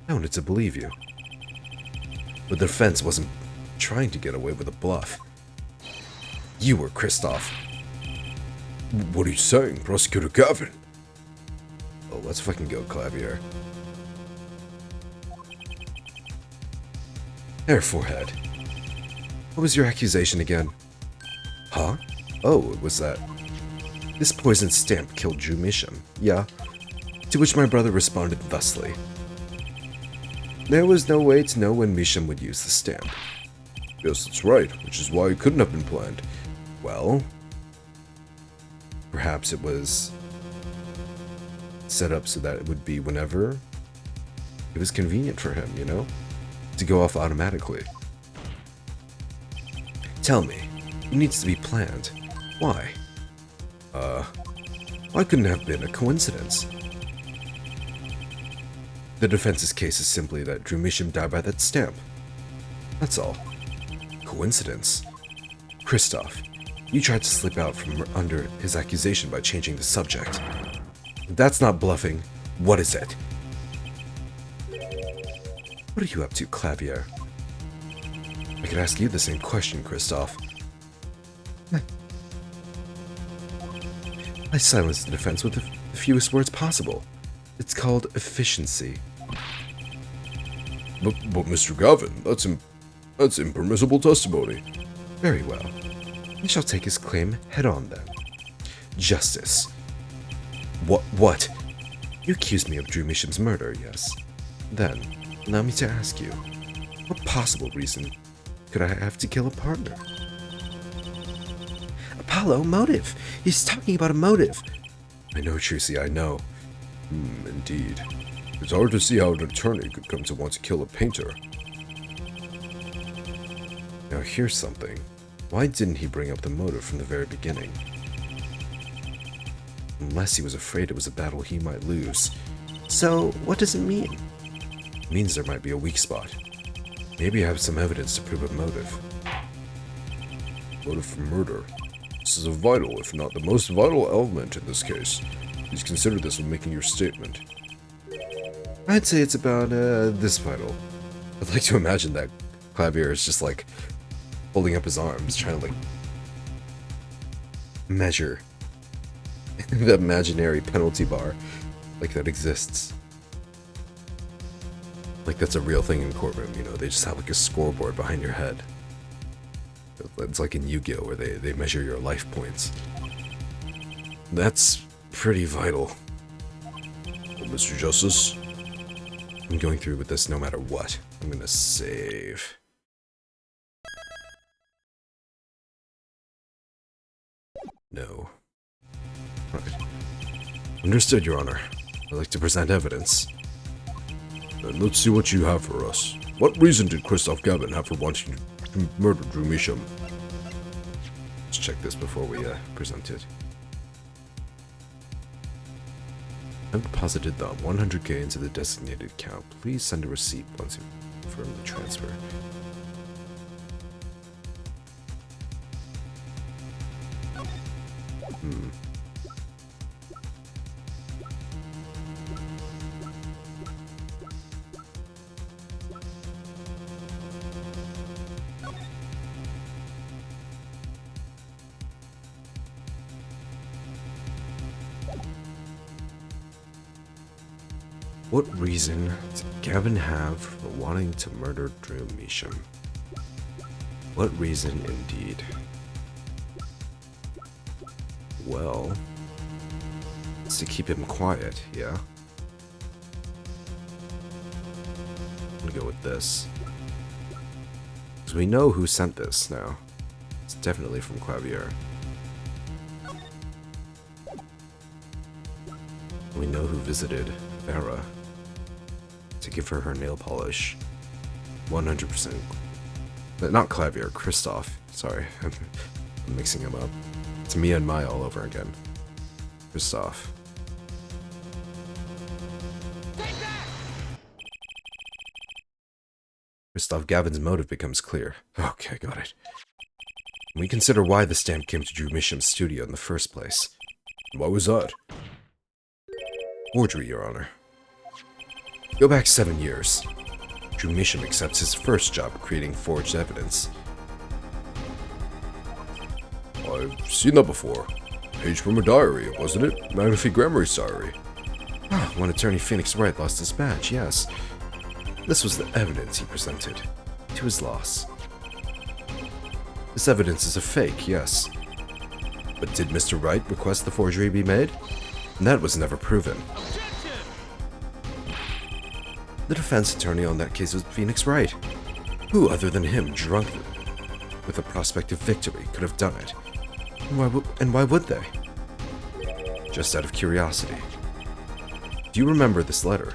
I wanted to believe you. But the defense wasn't trying to get away with a bluff. You were Kristoff. What are you saying, Prosecutor Gavin? Oh, let's fucking go, Clavier. There, Forehead. What was your accusation again? Huh? Oh, it was that. This poisoned stamp killed Drew Misham. Yeah. To which my brother responded thusly. There was no way to know when Misham would use the stamp. Yes, that's right, which is why it couldn't have been planned. Well, perhaps it was set up so that it would be whenever it was convenient for him, you know? To go off automatically. Tell me, it needs to be planned. Why? Why couldn't it have been a coincidence? The defense's case is simply that Drew Misham died by that stamp. That's all. Coincidence? Kristoff, you tried to slip out from under his accusation by changing the subject. If that's not bluffing, what is it? What are you up to, Clavier? I could ask you the same question, Kristoff. I silenced the defense with the fewest words possible. It's called efficiency. But Mr. Gavin, that's impermissible testimony. Very well. I shall take his claim head on then. Justice. What? You accused me of Drew Misham's murder, yes? Then, allow me to ask you, what possible reason could I have to kill a partner? Apollo, motive. He's talking about a motive. I know, Trucy, I know. Indeed. It's hard to see how an attorney could come to want to kill a painter. Now here's something. Why didn't he bring up the motive from the very beginning? Unless he was afraid it was a battle he might lose. So, what does it mean? It means there might be a weak spot. Maybe I have some evidence to prove a motive. Motive for murder. This is a vital, if not the most vital element in this case. Please consider this when making your statement. I'd say it's about, this vital. I'd like to imagine that Clavier is just, like, holding up his arms, trying to, like, measure the imaginary penalty bar, like, that exists. Like, that's a real thing in courtroom, you know? They just have, like, a scoreboard behind your head. It's like in Yu-Gi-Oh! Where they measure your life points. That's pretty vital. Well, Mr. Justice? I'm going through with this no matter what. I'm gonna save. No. Right. Understood, Your Honor. I'd like to present evidence. Then let's see what you have for us. What reason did Kristoff Gavin have for wanting to murder Drew Misham? Let's check this before we present it. I've deposited the 100K into the designated account. Please send a receipt once you confirm the transfer. What reason did Gavin have for wanting to murder Drew Misham? What reason indeed? Well, it's to keep him quiet, yeah? I'm gonna go with this. Because we know who sent this now. It's definitely from Clavier. We know who visited Vera to give her nail polish. 100%. Not Clavier, Kristoff. Sorry, I'm mixing them up. It's Mia and Maya all over again. Kristoff. Christoph Gavin's motive becomes clear. Okay, got it. We consider why the stamp came to Drew Misham's studio in the first place. What was that? Forgery, Your Honor. Go back 7 years. Drew Misham accepts his first job creating forged evidence. I've seen that before. Page from a diary, wasn't it? Magnifique Grammari's diary. Ah, when attorney Phoenix Wright lost his badge, yes. This was the evidence he presented, to his loss. This evidence is a fake, yes. But did Mr. Wright request the forgery be made? That was never proven. The defense attorney on that case was Phoenix Wright. Who other than him, drunk with a prospect of victory, could have done it? And why would they? Just out of curiosity. Do you remember this letter?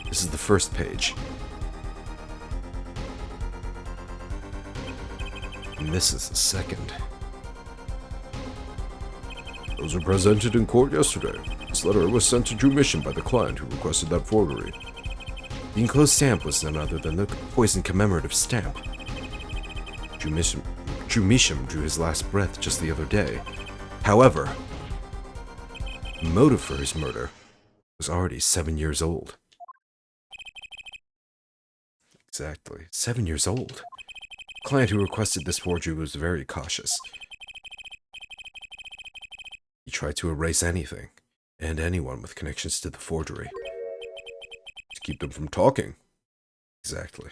This is the first page. And this is the second. Those were presented in court yesterday. This letter was sent to Drew Misham by the client who requested that forgery. The enclosed stamp was none other than the poison commemorative stamp. Drew Misham drew his last breath just the other day. However, the motive for his murder was already 7 years old. Exactly, 7 years old. The client who requested this forgery was very cautious. He tried to erase anything and anyone with connections to the forgery. To keep them from talking. Exactly.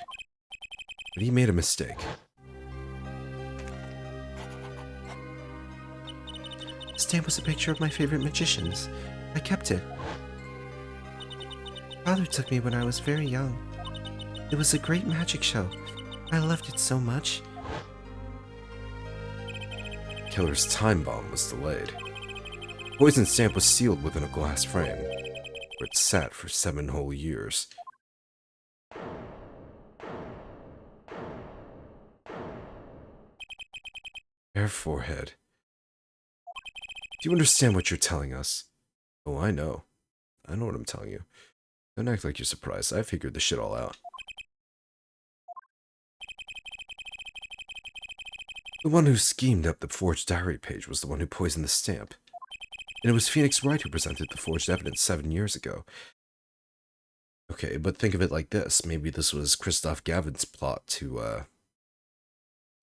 But he made a mistake. The stamp was a picture of my favorite magicians. I kept it. Father took me when I was very young. It was a great magic show. I loved it so much. Killer's time bomb was delayed. The poison stamp was sealed within a glass frame, where it sat for 7 whole years. Bare forehead. Do you understand what you're telling us? Oh, I know. I know what I'm telling you. Don't act like you're surprised. I figured this shit all out. The one who schemed up the forged diary page was the one who poisoned the stamp. And it was Phoenix Wright who presented the forged evidence 7 years ago. Okay, but think of it like this. Maybe this was Christoph Gavin's plot to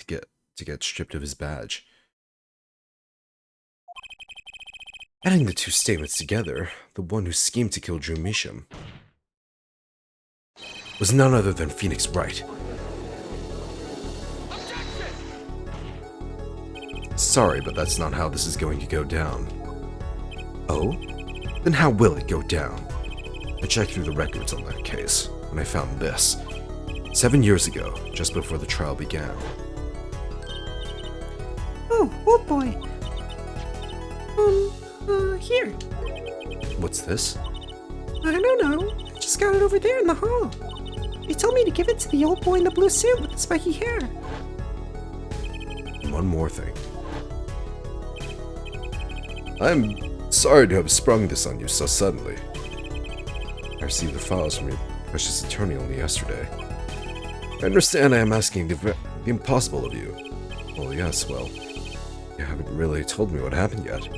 get stripped of his badge. Adding the two statements together, the one who schemed to kill Drew Misham was none other than Phoenix Wright. Sorry, but that's not how this is going to go down. Oh? Then how will it go down? I checked through the records on that case, and I found this. 7 years ago, just before the trial began. Oh boy. Here. What's this? I don't know. I just got it over there in the hall. They told me to give it to the old boy in the blue suit with the spiky hair. And one more thing. I'm sorry to have sprung this on you so suddenly. I received the files from your precious attorney only yesterday. I understand I am asking the impossible of you. Well, yes, well, you haven't really told me what happened yet.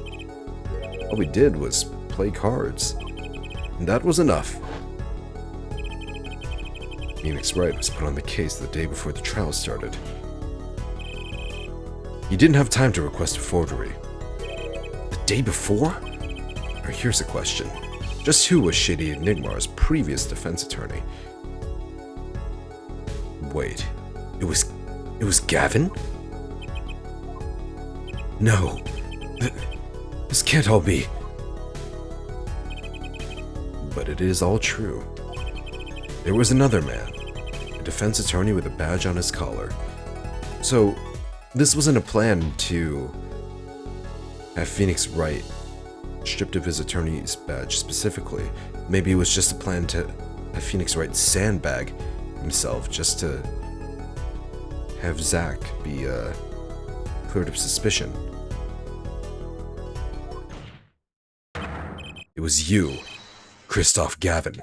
All we did was play cards, and that was enough. Phoenix Wright was put on the case the day before the trial started. He didn't have time to request a forgery. The day before? Now here's a question. Just who was Shady Enigmar's previous defense attorney? Wait, it was Gavin? No, this can't all be. But it is all true. There was another man, a defense attorney with a badge on his collar. So, this wasn't a plan to have Phoenix Wright stripped of his attorney's badge specifically. Maybe it was just a plan to have Phoenix Wright sandbag himself just to have Zach be cleared of suspicion. It was you, Christoph Gavin.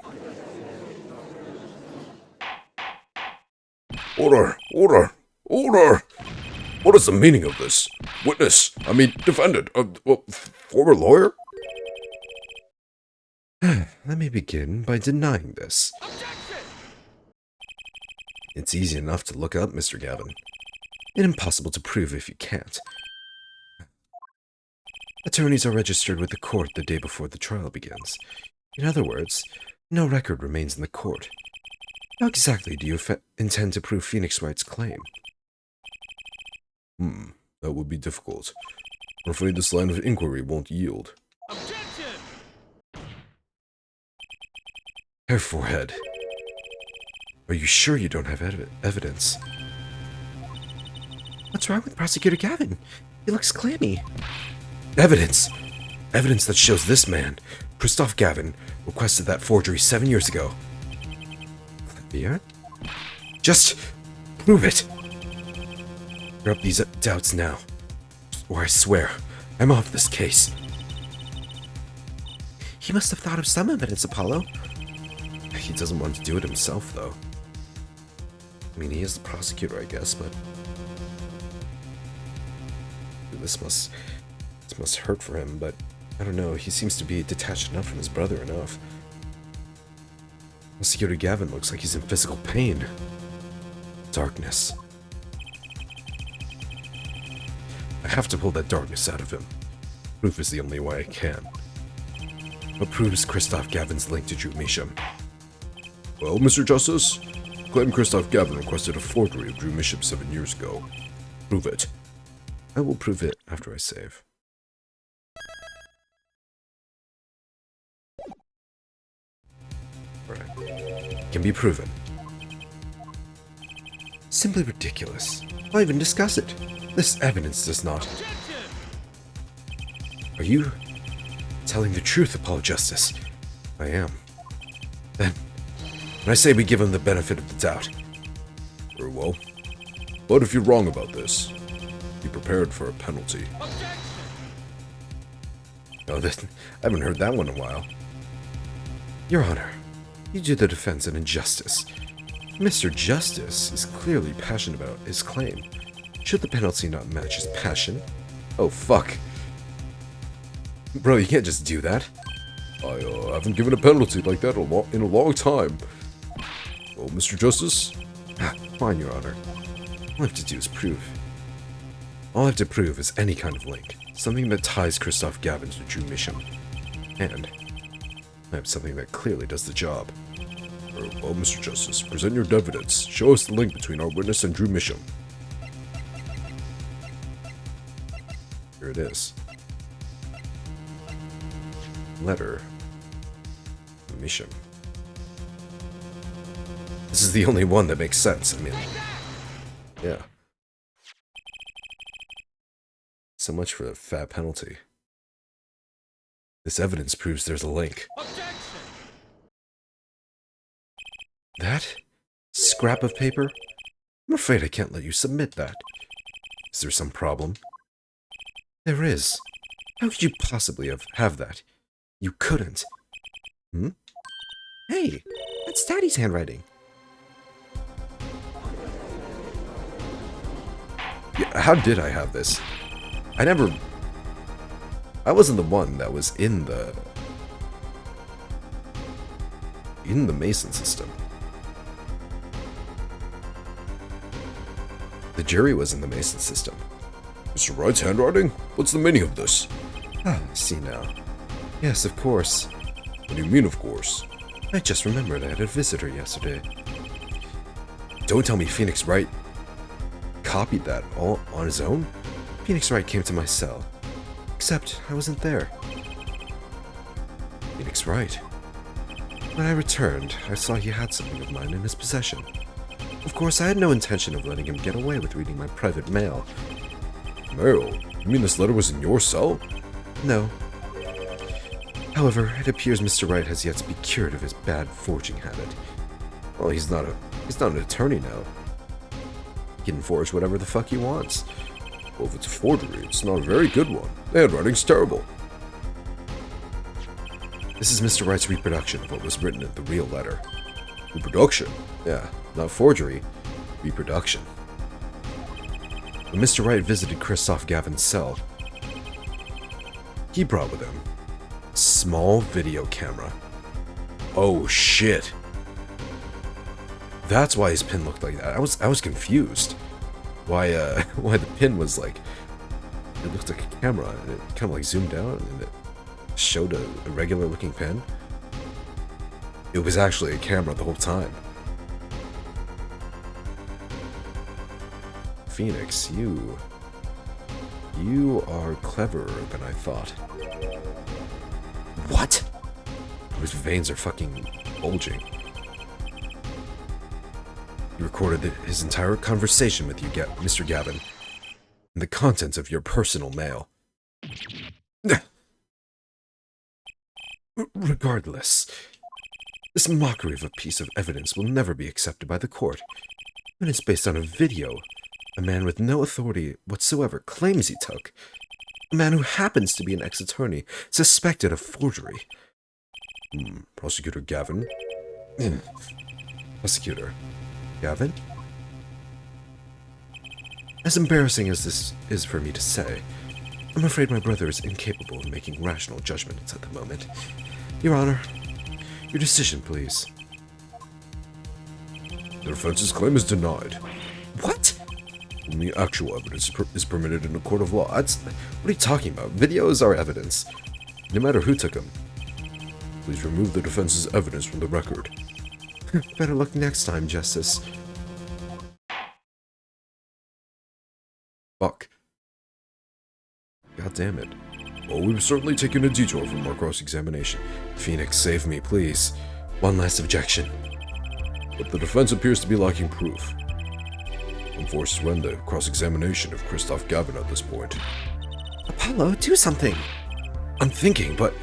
Order! Order! Order! What is the meaning of this? Witness! I mean, defendant! Former lawyer? Let me begin by denying this. It's easy enough to look up, Mr. Gavin, and impossible to prove if you can't. Attorneys are registered with the court the day before the trial begins. In other words, no record remains in the court. How exactly do you intend to prove Phoenix Wright's claim? That would be difficult. I'm afraid this line of inquiry won't yield. Objection! Her forehead. Are you sure you don't have evidence? What's wrong with Prosecutor Gavin? He looks clammy. Evidence! Evidence that shows this man, Christoph Gavin, requested that forgery 7 years ago. Yeah? Just prove it! Clear up these doubts now, or I swear, I'm off this case. He must have thought of some evidence, Apollo. He doesn't want to do it himself, though. I mean, he is the prosecutor, I guess, but... This must hurt for him, but I don't know, he seems to be detached enough from his brother enough. Prosecutor Gavin looks like he's in physical pain. Darkness. I have to pull that darkness out of him. Proof is the only way I can. What proves Christoph Gavin's link to Drew Measham? Well, Mr. Justice, claim Christoph Gavin requested a forgery of Drew Measham 7 years ago. Prove it. I will prove it after I save. Alright. Can be proven. Simply ridiculous. Why even discuss it? This evidence does not. Are you telling the truth, Apollo Justice? I am. Then, when I say we give him the benefit of the doubt. Very well. But if you're wrong about this, be prepared for a penalty. Oh, I haven't heard that one in a while. Your Honor, you do the defense an injustice. Mr. Justice is clearly passionate about his claim. Should the penalty not match his passion? Oh, fuck. Bro, you can't just do that. I haven't given a penalty like that in a long time. Well, Mr. Justice? Fine, Your Honor. All I have to do is prove. All I have to prove is any kind of link. Something that ties Christoph Gavin to Drew Measham. And I have something that clearly does the job. Very well, Mr. Justice. Present your evidence. Show us the link between our witness and Drew Measham. Here it is. Letter. Measham. This is the only one that makes sense. I mean, yeah. So much for a fat penalty. This evidence proves there's a link. That? Scrap of paper? I'm afraid I can't let you submit that. Is there some problem? There is. How could you possibly have that? You couldn't. Hmm? Hey, that's Daddy's handwriting. Yeah, how did I have this? I wasn't the one that was in the Mason system. The jury was in the Mason system. Mr. Wright's handwriting? What's the meaning of this? Ah, I see now. Yes, of course. What do you mean, of course? I just remembered I had a visitor yesterday. Don't tell me Phoenix Wright copied that all on his own? Phoenix Wright came to my cell. Except I wasn't there. Phoenix Wright. When I returned, I saw he had something of mine in his possession. Of course, I had no intention of letting him get away with reading my private mail. Mail? You mean this letter was in your cell? No. However, it appears Mr. Wright has yet to be cured of his bad forging habit. Well, he's not an attorney now. He can forge whatever the fuck he wants. Well, if it's a forgery, it's not a very good one. The handwriting's terrible. This is Mr. Wright's reproduction of what was written in the real letter. Reproduction? Yeah, not forgery. Reproduction. When Mr. Wright visited Christoph Gavin's cell, he brought with him a small video camera. Oh shit. That's why his pin looked like that. I was confused. Why why the pin was like, it looked like a camera and it kind of like zoomed out and it showed a regular looking pin. It was actually a camera the whole time. Phoenix, you are cleverer than I thought. What? His veins are fucking bulging. You recorded his entire conversation with you, Mr. Gavin, and the contents of your personal mail. Regardless, this mockery of a piece of evidence will never be accepted by the court. When it's based on a video a man with no authority whatsoever claims he took. A man who happens to be an ex-attorney, suspected of forgery. Prosecutor Gavin? Prosecutor Gavin? As embarrassing as this is for me to say, I'm afraid my brother is incapable of making rational judgments at the moment. Your Honor, your decision, please. The defense's claim is denied. What? Only actual evidence is permitted in a court of law. What are you talking about? Videos are evidence. No matter who took them. Please remove the defense's evidence from the record. Better luck next time, Justice. Fuck. God damn it. Well, we've certainly taken a detour from our cross-examination. Phoenix, save me, please. One last objection. But the defense appears to be lacking proof. I'm forced to end the cross-examination of Christoph Gavin at this point. Apollo, do something! I'm thinking, but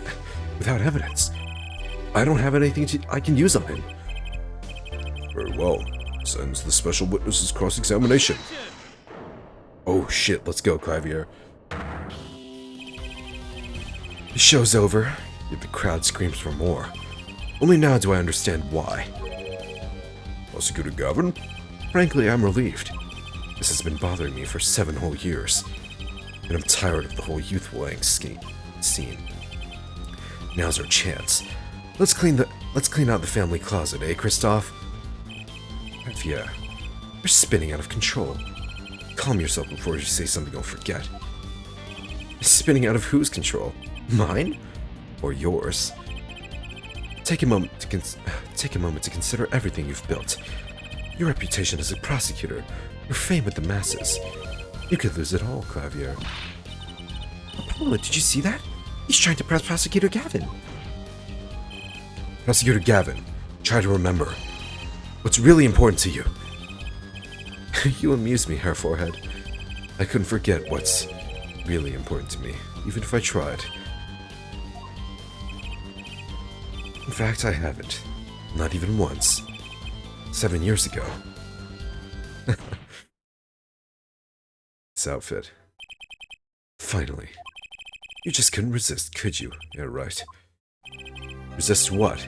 without evidence. I don't have anything I can use on him. Very well. This ends the special witness's cross-examination. Oh shit, let's go, Clavier. The show's over, yet the crowd screams for more. Only now do I understand why. Prosecutor Gavin? Frankly, I'm relieved. This has been bothering me for 7 whole years, and I'm tired of the whole youthful angst scene. Now's our chance. Let's clean out the family closet, eh, Christoph? Yeah, you're spinning out of control. Calm yourself before you say something you'll forget. Spinning out of whose control? Mine? Or yours? Take a moment to consider everything you've built. Your reputation as a prosecutor, your fame with the masses. You could lose it all, Clavier. Apollo, did you see that? He's trying to press Prosecutor Gavin. Prosecutor Gavin, try to remember. What's really important to you? You amuse me, Hair Forehead. I couldn't forget what's really important to me, even if I tried. In fact, I haven't. Not even once. 7 years ago. This outfit. Finally. You just couldn't resist, could you? Yeah, right. Resist what?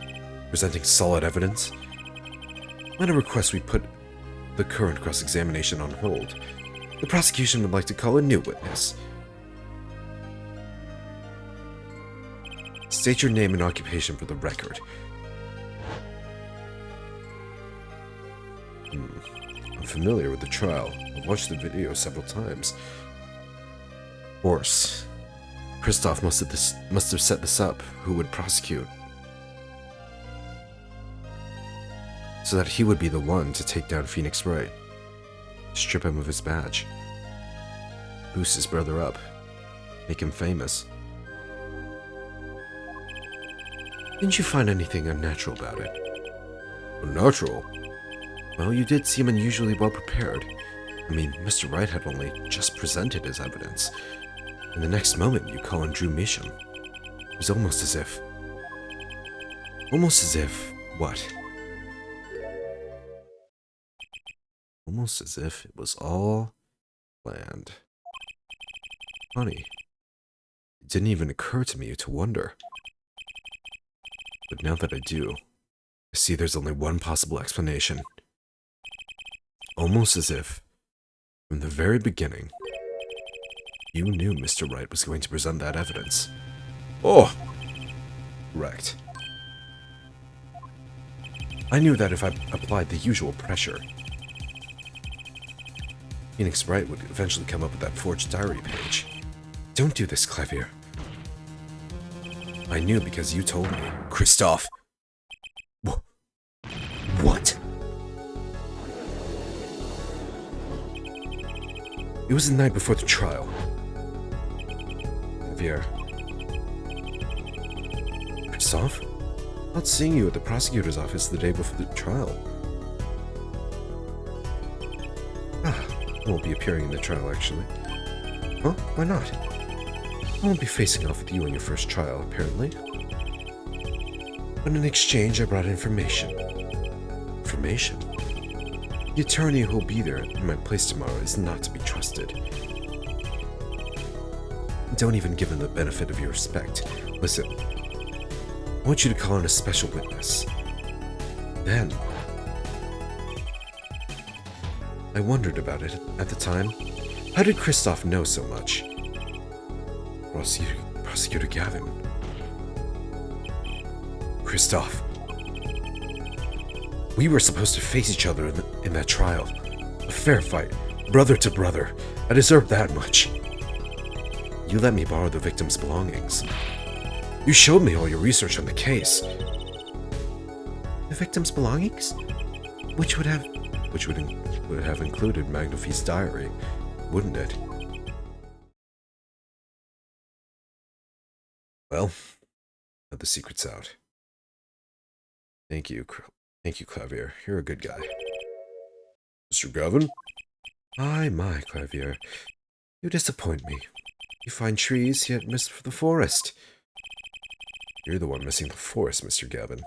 Presenting solid evidence? Might I request we put the current cross-examination on hold? The prosecution would like to call a new witness. State your name and occupation for the record. I'm familiar with the trial. I've watched the video several times. Of course. Christoph must have set this up. Who would prosecute? So that he would be the one to take down Phoenix Wright. Strip him of his badge. Boost his brother up. Make him famous. Didn't you find anything unnatural about it? Unnatural? Well, you did seem unusually well prepared. I mean, Mr. Wright had only just presented his evidence. And the next moment, you call on Drew Measham. It was almost as if... what? Almost as if it was all planned. Funny. It didn't even occur to me to wonder. But now that I do, I see there's only one possible explanation. Almost as if, from the very beginning, you knew Mr. Wright was going to present that evidence. Oh! Correct. I knew that if I applied the usual pressure, Phoenix Wright would eventually come up with that forged diary page. Don't do this, Clavier. I knew because you told me. Christoph! What? It was the night before the trial. Clavier. Christoph? Not seeing you at the prosecutor's office the day before the trial. I won't be appearing in the trial, actually. Huh? Why not? I won't be facing off with you in your first trial, apparently. But in exchange, I brought information. Information? The attorney who will be there in my place tomorrow is not to be trusted. Don't even give him the benefit of your respect. Listen, I want you to call in a special witness. Then, I wondered about it at the time. How did Christoph know so much? Prosecutor Gavin. Christoph. We were supposed to face each other in that trial. A fair fight, brother to brother. I deserved that much. You let me borrow the victim's belongings. You showed me all your research on the case. The victim's belongings? Which would have included Magnafie's diary, wouldn't it? Well, now the secret's out. Thank you, Clavier. You're a good guy. Mr. Gavin? My, Clavier. You disappoint me. You find trees, yet miss the forest. You're the one missing the forest, Mr. Gavin.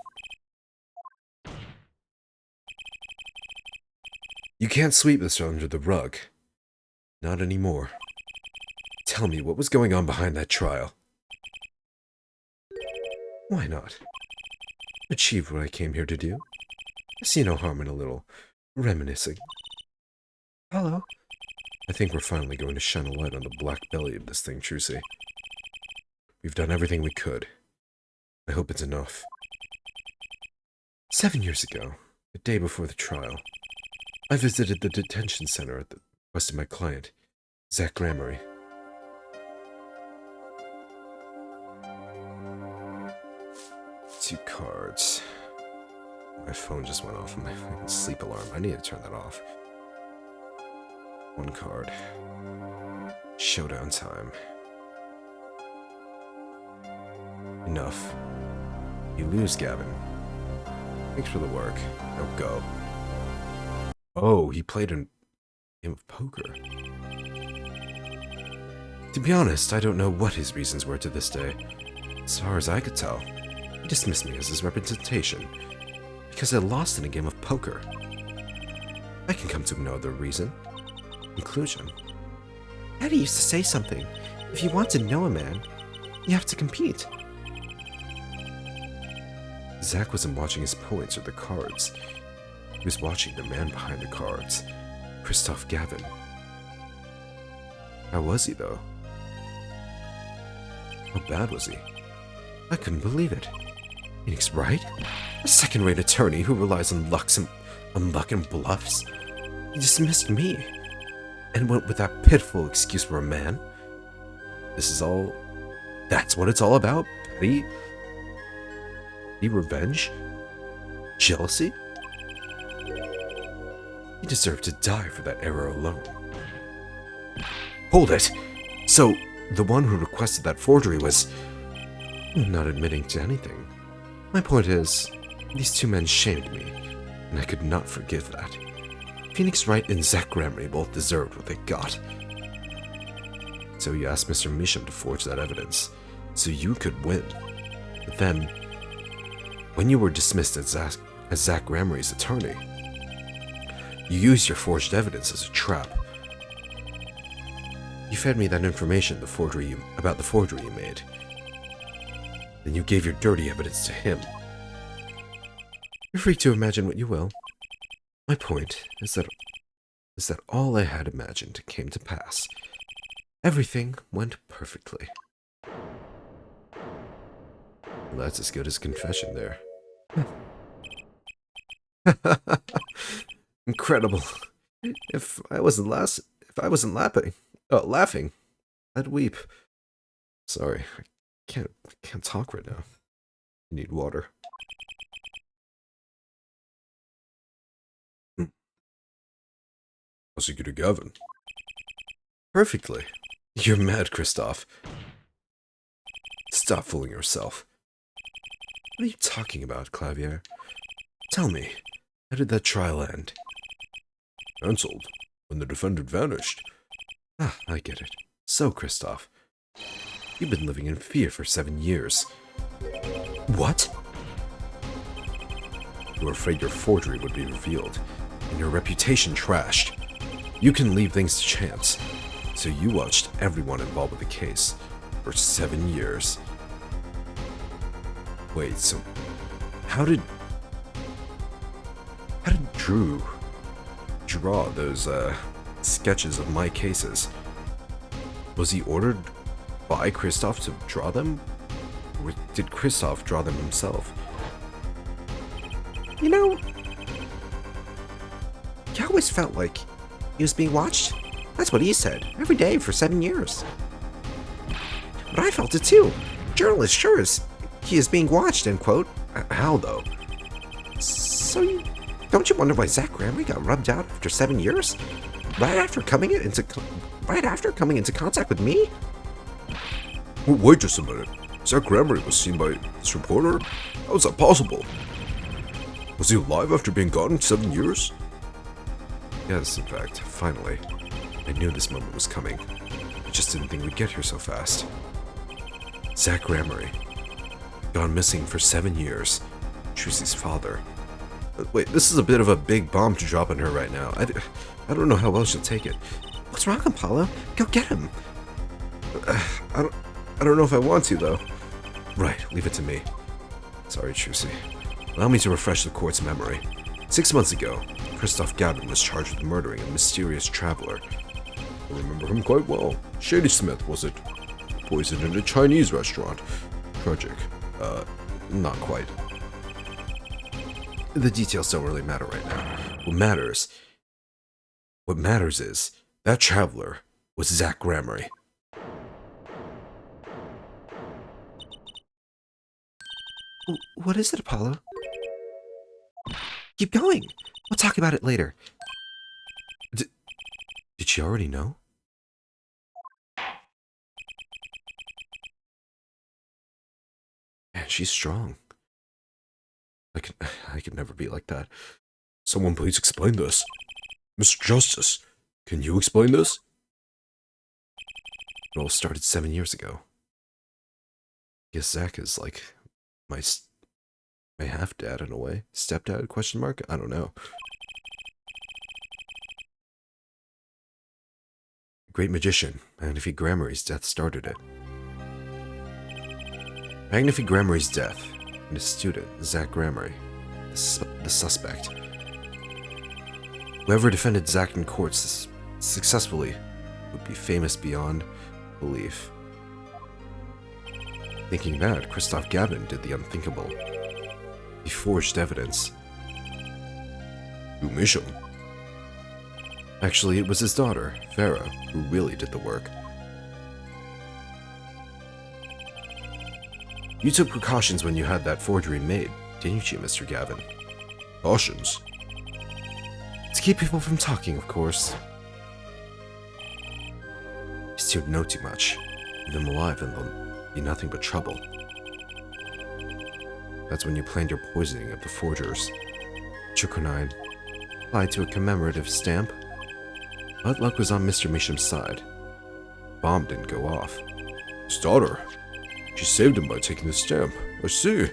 You can't sweep this under the rug. Not anymore. Tell me, what was going on behind that trial? Why not? Achieve what I came here to do. I see no harm in a little reminiscing. Hello? I think we're finally going to shine a light on the black belly of this thing, Trucy. We've done everything we could. I hope it's enough. 7 years ago, the day before the trial, I visited the detention center at the request of my client, Zach Gramery. Two cards. My phone just went off. My sleep alarm. I need to turn that off. One card. Showdown time. Enough. You lose, Gavin. Thanks for the work. Now go. Oh, he played a game of poker. To be honest, I don't know what his reasons were to this day. As far as I could tell, he dismissed me as his representation because I lost in a game of poker. I can come to no other reason. Conclusion. Daddy used to say something. If you want to know a man, you have to compete. Zach wasn't watching his points or the cards. He was watching the man behind the cards, Christoph Gavin. How was he, though? How bad was he? I couldn't believe it. Phoenix Wright? A second-rate attorney who relies on luck and bluffs? He dismissed me, and went with that pitiful excuse for a man? That's what it's all about? Petty revenge? Jealousy? He deserved to die for that error alone. Hold it! So, the one who requested that forgery was not admitting to anything. My point is, these two men shamed me, and I could not forgive that. Phoenix Wright and Zach Gramery both deserved what they got. So you asked Mr. Measham to forge that evidence, so you could win. But then, when you were dismissed as Zach Gramery's attorney, you used your forged evidence as a trap. You fed me that information about the forgery you made. Then you gave your dirty evidence to him. You're free to imagine what you will. My point is that is that all I had imagined came to pass. Everything went perfectly. Well, that's as good as confession there. Incredible. If I wasn't laughing, I'd weep. Sorry, I can't talk right now. I need water. How's it going, Gavin? Perfectly. You're mad, Kristoff. Stop fooling yourself. What are you talking about, Clavier? Tell me, how did that trial end? Cancelled when the defendant vanished. Ah, I get it. So, Kristoff, you've been living in fear for 7 years. What? You were afraid your forgery would be revealed, and your reputation trashed. You can leave things to chance. So you watched everyone involved with the case for 7 years. Wait, so how did Drew draw those sketches of my cases? Was he ordered by Kristoff to draw them? Or did Kristoff draw them himself? You know, he always felt like he was being watched. That's what he said, every day for 7 years. But I felt it too. Journalist sure is he is being watched, end quote. How though? So don't you wonder why Zach Gramley got rubbed out after 7 years? Right after coming into contact with me? Wait just a minute. Zach Gramery was seen by this reporter? How is that possible? Was he alive after being gone 7 years? Yes, in fact, finally. I knew this moment was coming. I just didn't think we'd get here so fast. Zach Gramery. Gone missing for 7 years. Trucy's father. Wait, this is a bit of a big bomb to drop on her right now. I don't know how well she'll take it. What's wrong, Apollo? Go get him. I don't know if I want to, though. Right, leave it to me. Sorry, Trucy. Allow me to refresh the court's memory. 6 months ago, Kristoff Gavin was charged with murdering a mysterious traveler. I remember him quite well. Shady Smith, was it? Poisoned in a Chinese restaurant. Tragic. Not quite. The details don't really matter right now. What matters is that traveler was Zach Gramery. What is it, Apollo? Keep going. We'll talk about it later. Did she already know? Man, she's strong. I could never be like that. Someone please explain this. Mr. Justice, can you explain this? It all started 7 years ago. Guess Zach is like my half-dad in a way. Stepdad, question mark? I don't know. Great magician, Magnifi Gramery's death started it. Magnifi Gramery's death, and his student, Zach Gramery, the suspect. Whoever defended Zach in courts successfully would be famous beyond belief. Thinking that, Kristoff Gavin did the unthinkable. He forged evidence. You miss him. Actually, it was his daughter, Farah, who really did the work. You took precautions when you had that forgery made, didn't you, Mr. Gavin? Cautions? To keep people from talking, of course. These two know too much. Leave them alive and they'll be nothing but trouble. That's when you planned your poisoning of the forgers. Trichonine applied to a commemorative stamp. But luck was on Mr. Meesham's side. Bomb didn't go off. His daughter. She saved him by taking the stamp. I see.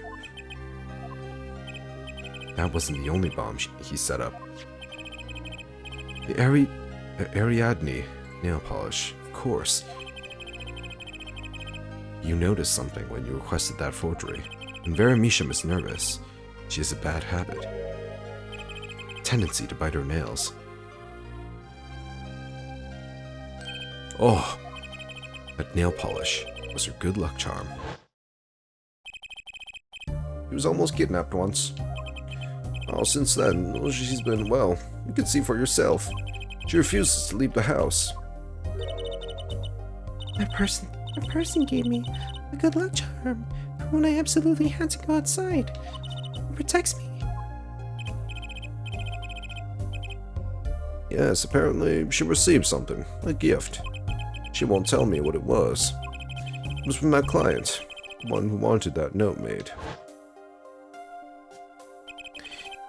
That wasn't the only bomb he set up. The Ariadne nail polish, of course. You noticed something when you requested that forgery. When Vera Meesham is nervous, she has a bad habit. Tendency to bite her nails. Oh, that nail polish was her good luck charm. She was almost kidnapped once. Oh, since then, well, she's been, well, you can see for yourself. She refuses to leave the house. A person gave me a good luck charm for when I absolutely had to go outside. It protects me. Yes, apparently she received something, a gift. She won't tell me what it was. It was from that client, one who wanted that note made.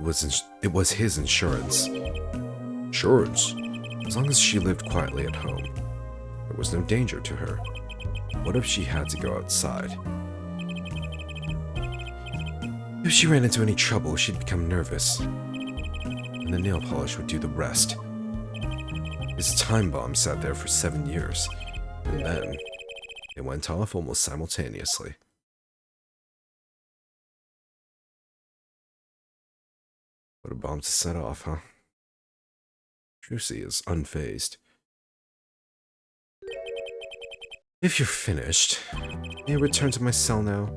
It was his insurance. Insurance? As long as she lived quietly at home, there was no danger to her. What if she had to go outside? If she ran into any trouble, she'd become nervous, and the nail polish would do the rest. His time bomb sat there for 7 years, and then it went off almost simultaneously. What a bomb to set off, huh? Trucy is unfazed. If you're finished, may I return to my cell now?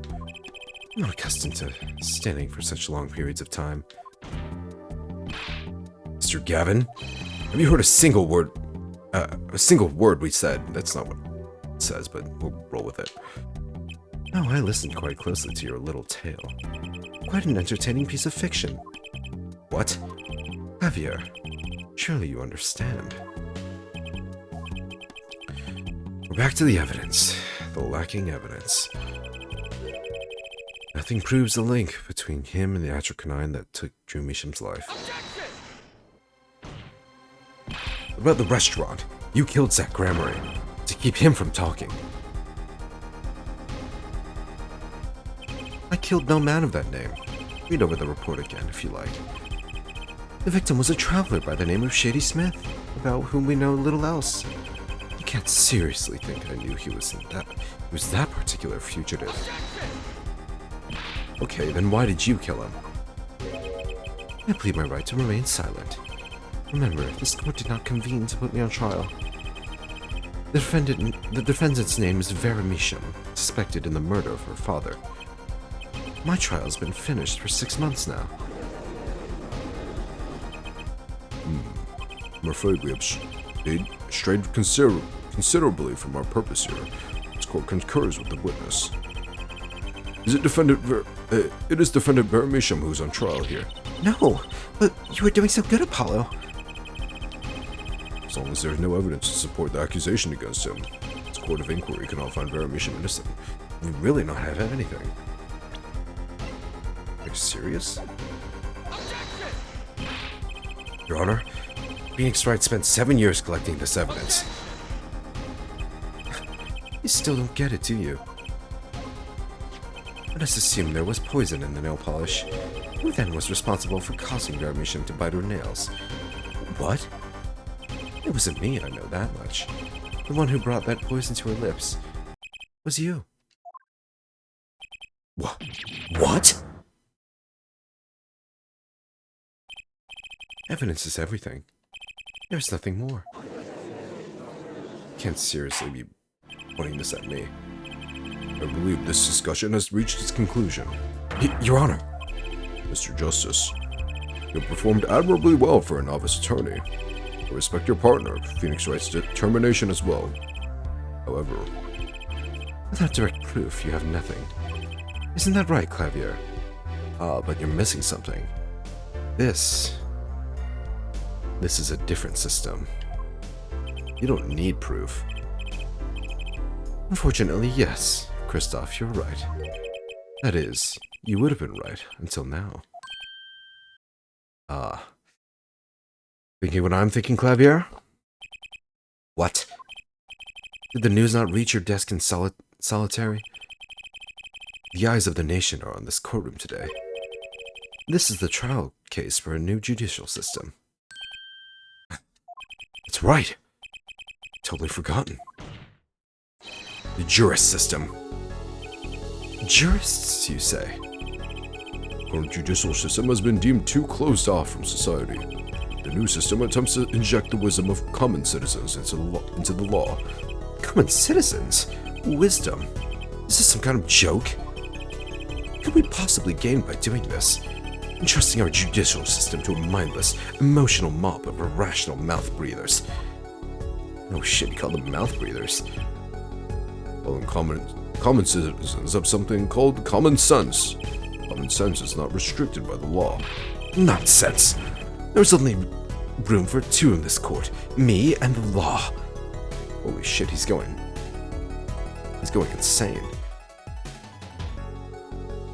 I'm not accustomed to standing for such long periods of time. Mr. Gavin, have you heard a single word we said? That's not what it says, but we'll roll with it. No, I listened quite closely to your little tale. Quite an entertaining piece of fiction. What? Javier, surely you understand. We're back to the evidence. The lacking evidence. Nothing proves the link between him and the Atrocanine that took Drew Measham's life. About the restaurant, you killed Zach Gramery to keep him from talking. I killed no man of that name. Read over the report again if you like. The victim was a traveler by the name of Shady Smith, about whom we know little else. You can't seriously think I knew he was that particular fugitive. Okay, then why did you kill him? I plead my right to remain silent. Remember, this court did not convene to put me on trial. The defendant's name is Vera Measham, suspected in the murder of her father. My trial's been finished for 6 months now. I'm afraid we have strayed considerably from our purpose here. This court concurs with the witness. It is Defendant Vera Measham who's on trial here. No, but you were doing so good, Apollo. As long as there's no evidence to support the accusation against him, this court of inquiry cannot find Vera Measham innocent. We really not have anything. Are you serious? Your Honor, Phoenix Wright spent 7 years collecting this evidence. You still don't get it, do you? Let us assume there was poison in the nail polish. Who then was responsible for causing Vera Measham to bite her nails? What? It wasn't me, I know that much. The one who brought that poison to her lips was you. What? Evidence is everything. There's nothing more. You can't seriously be pointing this at me. I believe this discussion has reached its conclusion. Your Honor. Mr. Justice, you have performed admirably well for a novice attorney. I respect your partner, Phoenix Wright's determination as well. However, without direct proof, you have nothing. Isn't that right, Clavier? Ah, but you're missing something. This is a different system. You don't need proof. Unfortunately, yes, Kristoff, you're right. That is, you would have been right until now. Ah. Thinking what I'm thinking, Clavier? What? Did the news not reach your desk in solitary? The eyes of the nation are on this courtroom today. This is the trial case for a new judicial system. That's right. Totally forgotten. The jurist system. Jurists, you say? Our judicial system has been deemed too closed off from society. The new system attempts to inject the wisdom of common citizens into the law. Common citizens? Wisdom? Is this some kind of joke? What could we possibly gain by doing this? Entrusting our judicial system to a mindless, emotional mob of irrational mouth breathers. Oh shit, he called them mouth breathers. Well, common citizens have something called common sense. Common sense is not restricted by the law. Nonsense. There's only room for two in this court. Me and the law. Holy shit, he's going insane.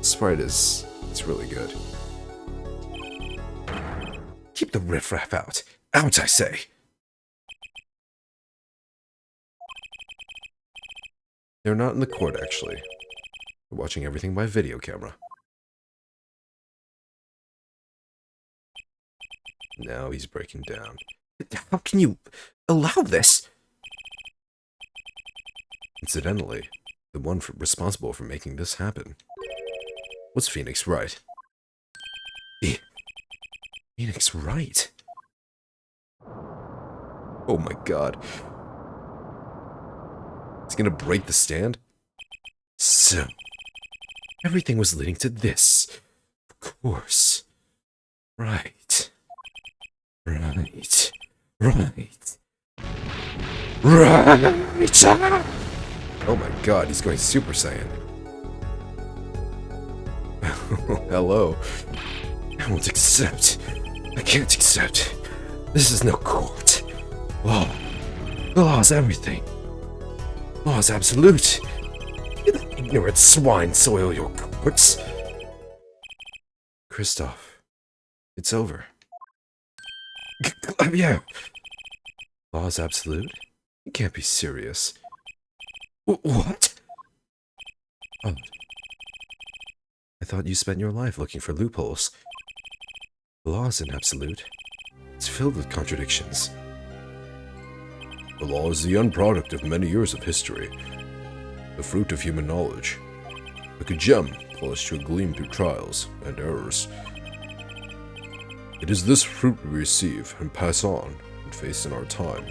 Sprite is really good. Keep the riffraff out. Out, I say. They're not in the court, actually. They're watching everything by video camera. Now he's breaking down. How can you allow this? Incidentally, the one responsible for making this happen. Was Phoenix right? Phoenix right? Oh my god. He's gonna break the stand? So, everything was leading to this. Of course. Right. Right. Right. Right! Oh my god, he's going Super Saiyan. Hello. I won't accept. I can't accept. This is no court. Law. The law is everything. Law is absolute. You ignorant swine soil your courts. Kristoff, it's over. Yeah. Law is absolute? You can't be serious. What? Oh. I thought you spent your life looking for loopholes. The law isn't absolute. It's filled with contradictions. The law is the end product of many years of history, the fruit of human knowledge, like a gem polished to gleam through trials and errors. It is this fruit we receive and pass on and face in our time,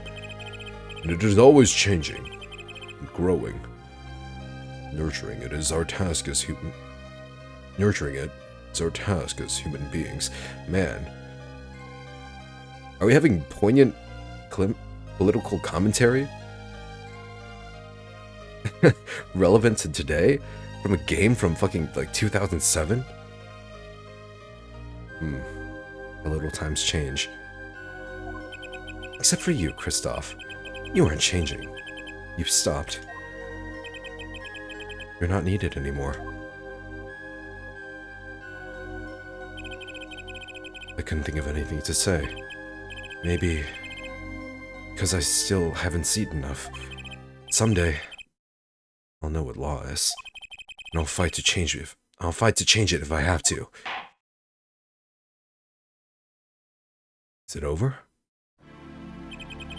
and it is always changing and growing. Nurturing it is our task as human beings. Man, are we having poignant political commentary? Relevant to today? From a game from fucking, like, 2007? A little times change. Except for you, Kristoff. You aren't changing. You've stopped. You're not needed anymore. I couldn't think of anything to say. Maybe because I still haven't seen enough. Someday, I'll know what law is, and I'll fight to change it. I'll fight to change it if I have to. Is it over?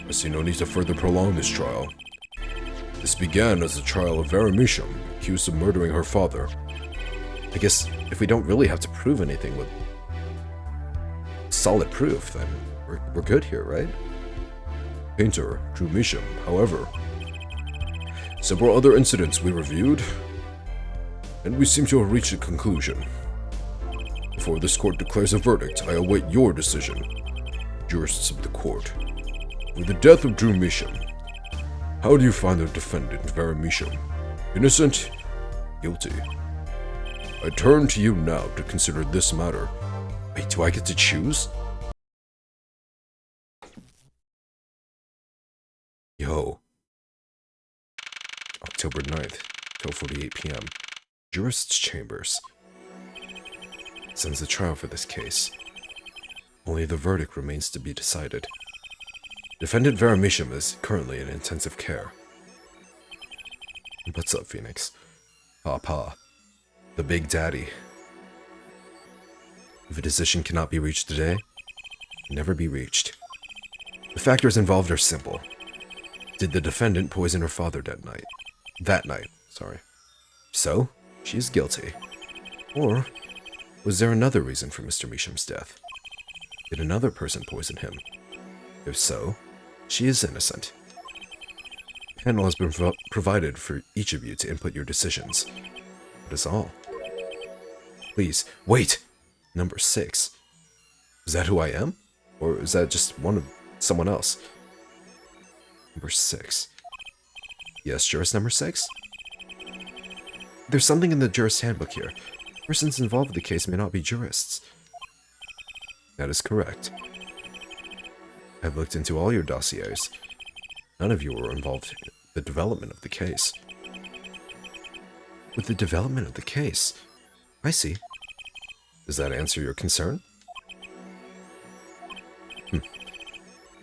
I see no need to further prolong this trial. This began as the trial of Vera Misham, accused of murdering her father. I guess if we don't really have to prove anything with solid proof, then we're good here, right? Painter Drew Misham, however. Several other incidents we reviewed, and we seem to have reached a conclusion. Before this court declares a verdict, I await your decision, jurists of the court. For the death of Drew Misham, how do you find the defendant, Vera Misham? Innocent? Guilty? I turn to you now to consider this matter. Wait, do I get to choose? Yo. October 9th, 12:48 p.m. Jurists' Chambers. Sends the trial for this case. Only the verdict remains to be decided. Defendant Vera Misham is currently in intensive care. What's up, Phoenix? Papa. The Big Daddy. If a decision cannot be reached today, it can never be reached. The factors involved are simple. Did the defendant poison her father that night? So, she is guilty. Or was there another reason for Mr. Misham's death? Did another person poison him? If so, she is innocent. A panel has been provided for each of you to input your decisions. That is all. Please, wait! Number 6. Is that who I am? Or is that just someone else? Number 6. Yes, jurist number 6? There's something in the jurist handbook here. Persons involved in the case may not be jurists. That is correct. I've looked into all your dossiers. None of you were involved in the development of the case. With the development of the case? I see. Does that answer your concern?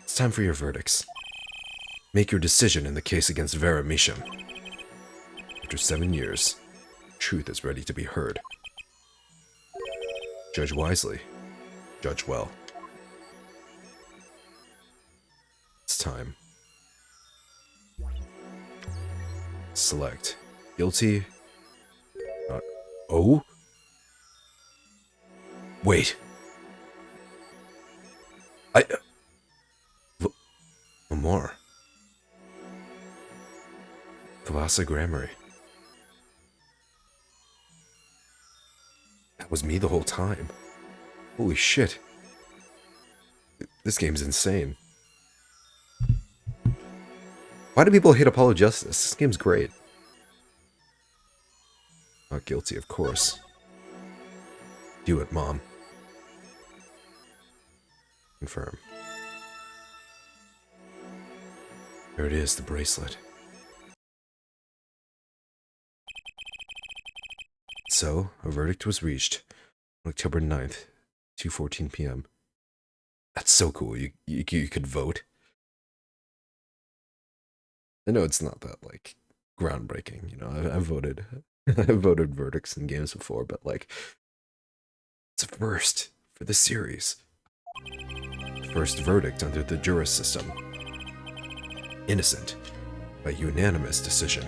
It's time for your verdicts. Make your decision in the case against Vera Misham. After 7 years, truth is ready to be heard. Judge wisely. Judge well. It's time. Select. Guilty. Oh? Wait. Lamar. Thalassa Grammary. That was me the whole time. Holy shit. This game's insane. Why do people hate Apollo Justice? This game's great. Not guilty, of course. Do it, Mom. Confirm. There it is, the bracelet. So, a verdict was reached on October 9th, 2:14 p.m. That's so cool. You could vote. I know it's not that, like, groundbreaking. You know, I've voted. I've voted verdicts in games before, but, like, it's a first for the series. First verdict under the jurist system. Innocent by unanimous decision.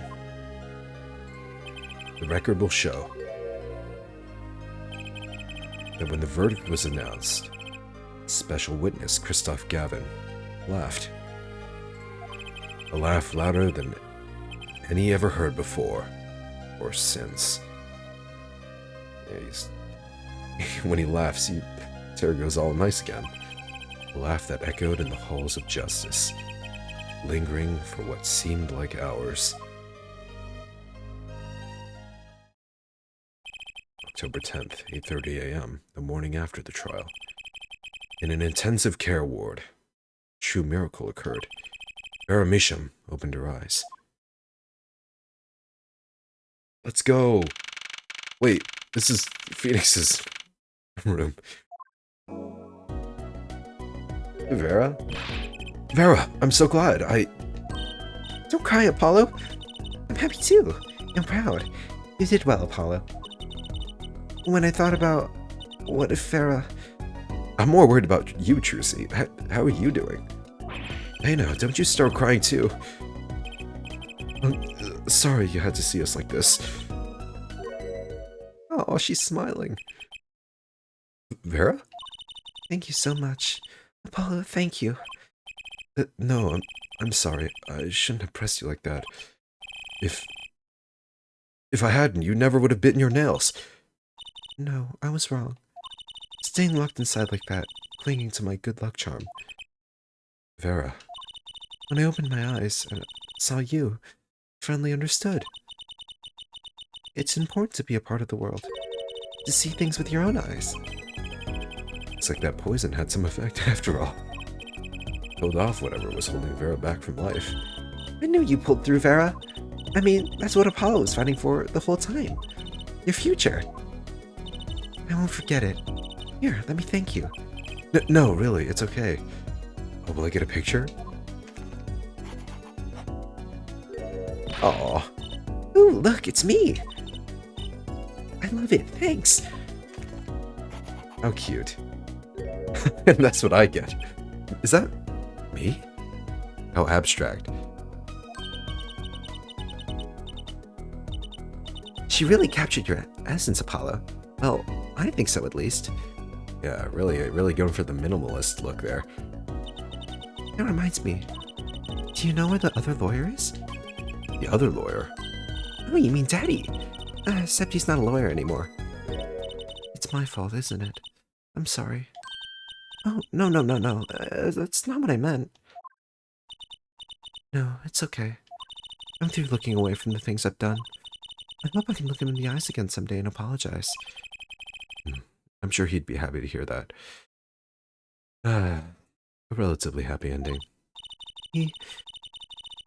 The record will show that when the verdict was announced, special witness Christoph Gavin laughed. A laugh louder than any ever heard before or since. Yeah, when he laughs, Terry goes all nice again. A laugh that echoed in the halls of justice, lingering for what seemed like hours. October 10th, 8:30 a.m., the morning after the trial. In an intensive care ward, a true miracle occurred. Vera Misham opened her eyes. Let's go! Wait, this is Phoenix's room. Hey, Vera? Vera, I'm so glad. Don't cry, Apollo. I'm happy too. I'm proud. You did well, Apollo. When I thought about what if Vera... I'm more worried about you, Trucy. How are you doing? Hey now, don't you start crying too. I'm sorry you had to see us like this. Oh, she's smiling. Vera? Thank you so much. Apollo, thank you. No, I'm sorry. I shouldn't have pressed you like that. If I hadn't, you never would have bitten your nails. No, I was wrong. Staying locked inside like that, clinging to my good luck charm. Vera. When I opened my eyes and saw you, I finally understood. It's important to be a part of the world. To see things with your own eyes. It's like that poison had some effect after all. Killed off whatever was holding Vera back from life. I knew you pulled through, Vera. I mean, that's what Apollo was fighting for the whole time. Your future. I won't forget it. Here, let me thank you. No, really, it's okay. Oh, will I get a picture? Aw. Ooh, look, it's me. I love it, thanks. How cute. And that's what I get. Is that me? How abstract. She really captured your essence, Apollo. Well, I think so at least. Yeah, really going for the minimalist look there. That reminds me. Do you know where the other lawyer is? The other lawyer? Oh, you mean Daddy? Except he's not a lawyer anymore. It's my fault, isn't it? I'm sorry. Oh, no. That's not what I meant. No, it's okay. I'm through looking away from the things I've done. I hope I can look him in the eyes again someday and apologize. I'm sure he'd be happy to hear that. A relatively happy ending. He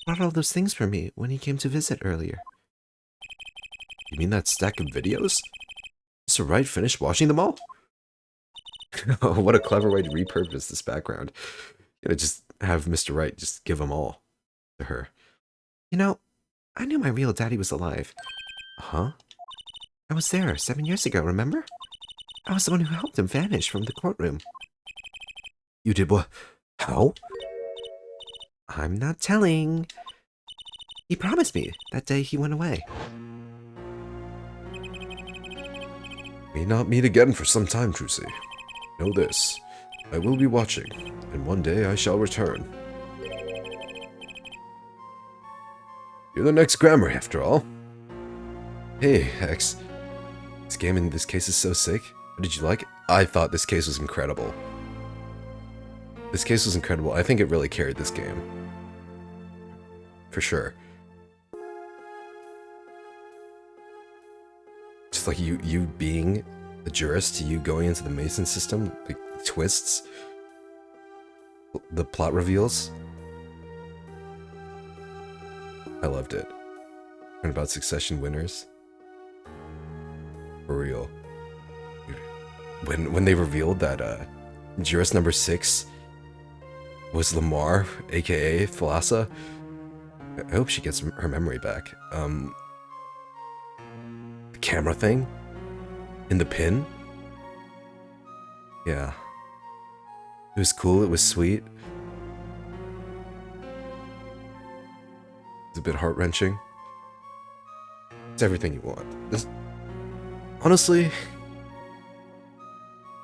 brought all those things for me when he came to visit earlier. You mean that stack of videos? Mr. Wright finished watching them all? Oh, what a clever way to repurpose this background. You know, just have Mr. Wright just give them all to her. You know, I knew my real daddy was alive. Huh? I was there 7 years ago, remember? I was the one who helped him vanish from the courtroom. You did what? How? I'm not telling. He promised me that day he went away. May not meet again for some time, Trucy. Know this, I will be watching, and one day I shall return. You're the next grammar, after all. Hey, Hex. This game in this case is so sick. Did you like it? I thought this case was incredible. This case was incredible. I think it really carried this game. For sure. Just like you being a jurist, you going into the Mason system, the twists, the plot reveals. I loved it. And about Succession winners. For real. When they revealed that jurist number 6 was Lamar, aka Thalassa, I hope she gets her memory back. The camera thing in the pin. Yeah. It was cool, it was sweet. It's a bit heart-wrenching. It's everything you want. This, honestly,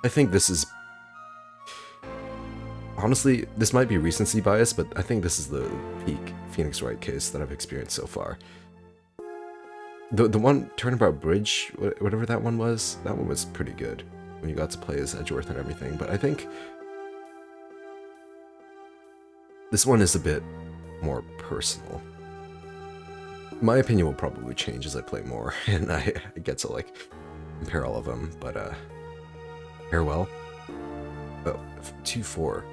I think this is... Honestly, this might be recency bias, but I think this is the peak Phoenix Wright case that I've experienced so far. The one, Turnabout Bridge, whatever that one was pretty good. When you got to play as Edgeworth and everything, but I think this one is a bit more personal. My opinion will probably change as I play more, and I get to, like, compare all of them, but, Farewell? Oh, 2-4.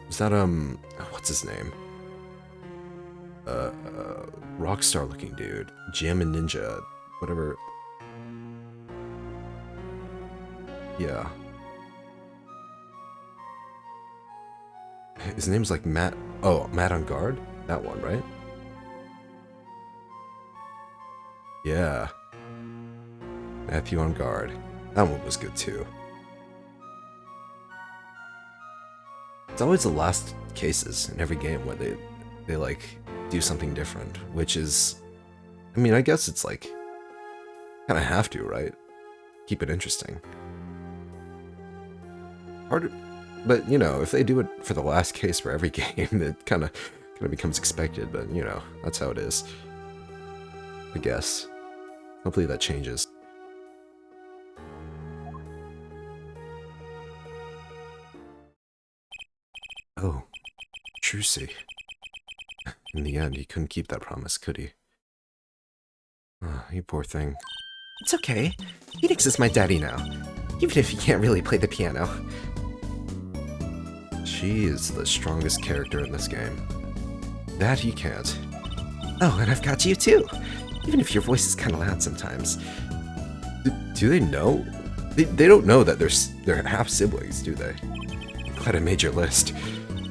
Was that, what's his name? Rockstar looking dude. Jammin' Ninja. Whatever. Yeah. His name's like Matt. Oh, Matt on Guard? That one, right? Yeah. Matthew on Guard. That one was good too. It's always the last cases in every game where they like do something different, which is, I mean, I guess it's like kind of have to, right? Keep it interesting. Hard, but you know, if they do it for the last case for every game, it kind of becomes expected. But you know, that's how it is. I guess. Hopefully that changes. Oh, Trucy. In the end, he couldn't keep that promise, could he? Oh, you poor thing. It's okay. Phoenix is my daddy now, even if he can't really play the piano. She is the strongest character in this game. That he can't. Oh, and I've got you too, even if your voice is kind of loud sometimes. Do they know? They don't know that they're half siblings, do they? Glad I made your list.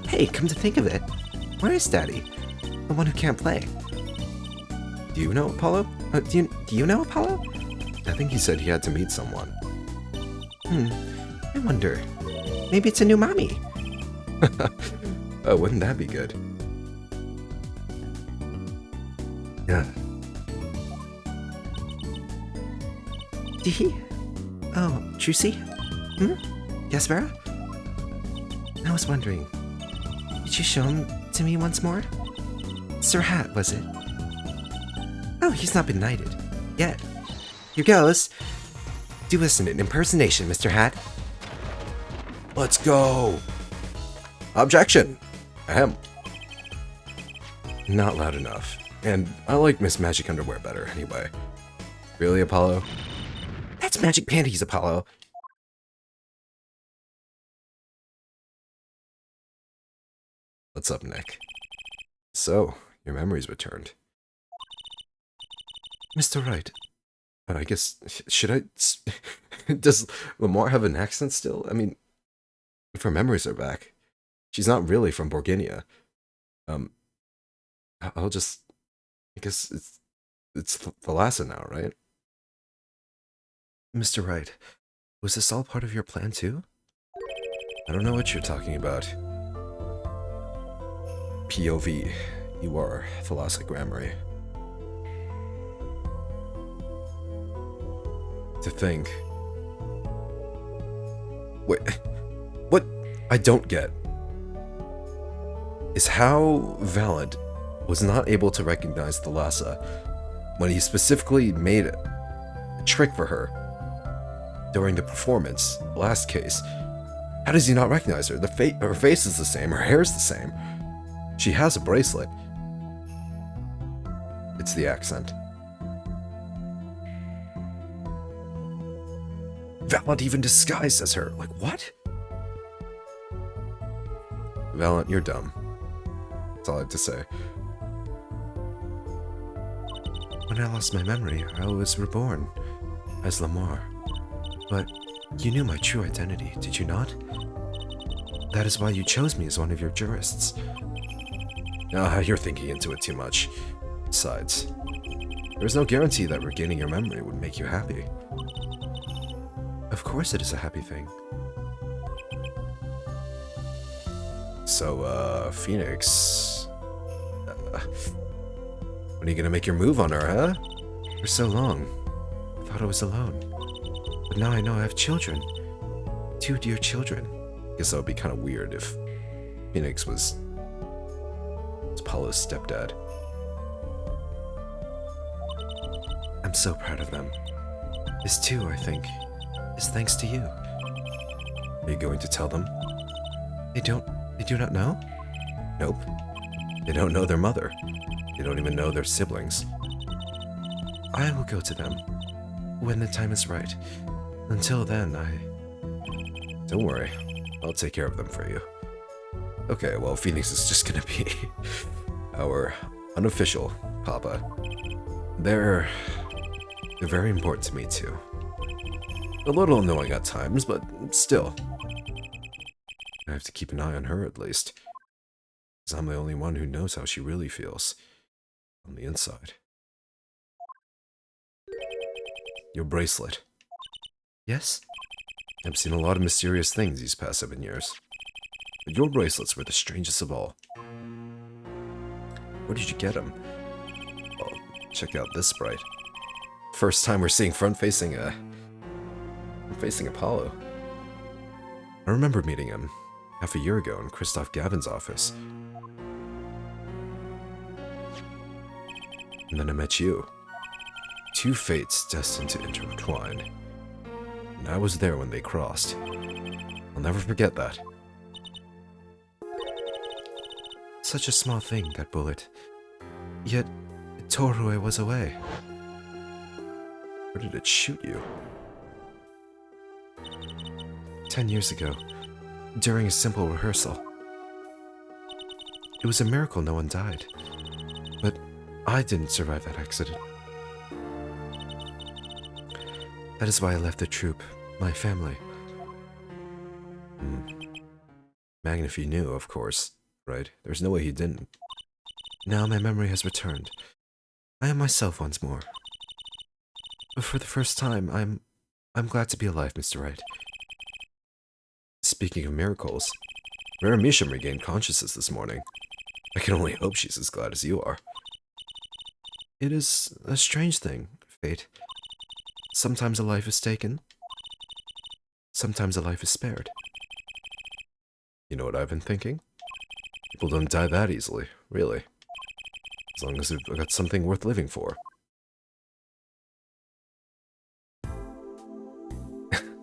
Hey, come to think of it, where is Daddy? The one who can't play. Do you know Apollo? Do you know Apollo? I think he said he had to meet someone. I wonder. Maybe it's a new mommy. Oh, wouldn't that be good? Yeah. Diihaa? Oh, Trucy? Yes, Vera? I was wondering, could you show him to me once more? Sir Hat, was it? Oh, he's not been knighted. Yet. Here goes. Do us an impersonation, Mr. Hat. Let's go! Objection! Ahem. Not loud enough. And I like Miss Magic Underwear better, anyway. Really, Apollo? That's Magic Panties, Apollo. What's up, Nick? So, your memory's returned. Mr. Wright. I guess, should I... Does Lamar have an accent still? I mean, if her memories are back. She's not really from Borginia. I'll just... I guess it's Thalassa now, right? Mr. Wright, was this all part of your plan too? I don't know what you're talking about. POV. You are Thalassa Grammary. To think. Wait, what I don't get is how Valent was not able to recognize Thalassa when he specifically made a trick for her during the performance, last case. How does he not recognize her? Her face is the same, her hair is the same. She has a bracelet. It's the accent. Valent even disguised as her. Like, what? Valent, you're dumb. That's all I have to say. When I lost my memory, I was reborn as Lamar. But you knew my true identity, did you not? That is why you chose me as one of your jurists. You're thinking into it too much. Besides, there's no guarantee that regaining your memory would make you happy. Of course it is a happy thing. So, Phoenix... when are you gonna make your move on her, huh? For so long, I thought I was alone. But now I know I have children. 2 dear children. Guess that would be kind of weird if Phoenix was Apollo's stepdad. I'm so proud of them. This too, I think, is thanks to you. Are you going to tell them? They do not know? Nope. They don't know their mother. They don't even know their siblings. I will go to them when the time is right. Until then, Don't worry. I'll take care of them for you. Okay, well, Phoenix is just gonna be our unofficial papa. They're very important to me, too. A little annoying at times, but still. I have to keep an eye on her, at least. Because I'm the only one who knows how she really feels. On the inside. Your bracelet. yes? I've seen a lot of mysterious things these past 7 years. But your bracelets were the strangest of all. Where did you get them? Well, check out this sprite. First time we're seeing front-facing Apollo. I remember meeting him half a year ago in Christoph Gavin's office. And then I met you. 2 fates destined to intertwine. And I was there when they crossed. I'll never forget that. Such a small thing, that bullet. Yet, it tore who I was away. Where did it shoot you? 10 years ago, during a simple rehearsal. It was a miracle no one died. But I didn't survive that accident. That is why I left the troupe, my family. Magnify knew, of course, right? There's no way he didn't. Now my memory has returned. I am myself once more. But for the first time, I'm glad to be alive, Mr. Wright. Speaking of miracles, Rara Misham regained consciousness this morning. I can only hope she's as glad as you are. It is a strange thing, fate. Sometimes a life is taken. Sometimes a life is spared. You know what I've been thinking? People don't die that easily, really. As long as they've got something worth living for.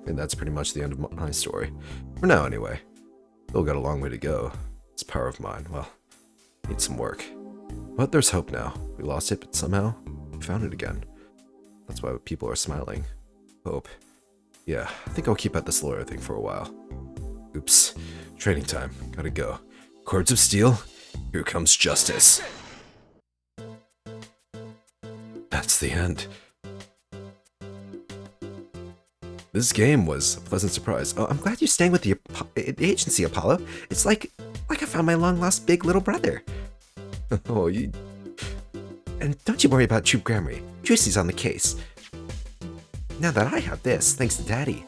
And that's pretty much the end of my story. For now, anyway. Still got a long way to go. This power of mine, well, needs some work. But there's hope now. We lost it, but somehow we found it again. That's why people are smiling. Hope. Yeah, I think I'll keep at this lawyer thing for a while. Oops. Training time. Gotta go. Cords of steel. Here comes justice. That's the end. This game was a pleasant surprise. Oh, I'm glad you're staying with the agency, Apollo. It's like I found my long-lost big little brother. Oh, you... And don't you worry about Troop Grammary. Juicy's on the case. Now that I have this, thanks to Daddy.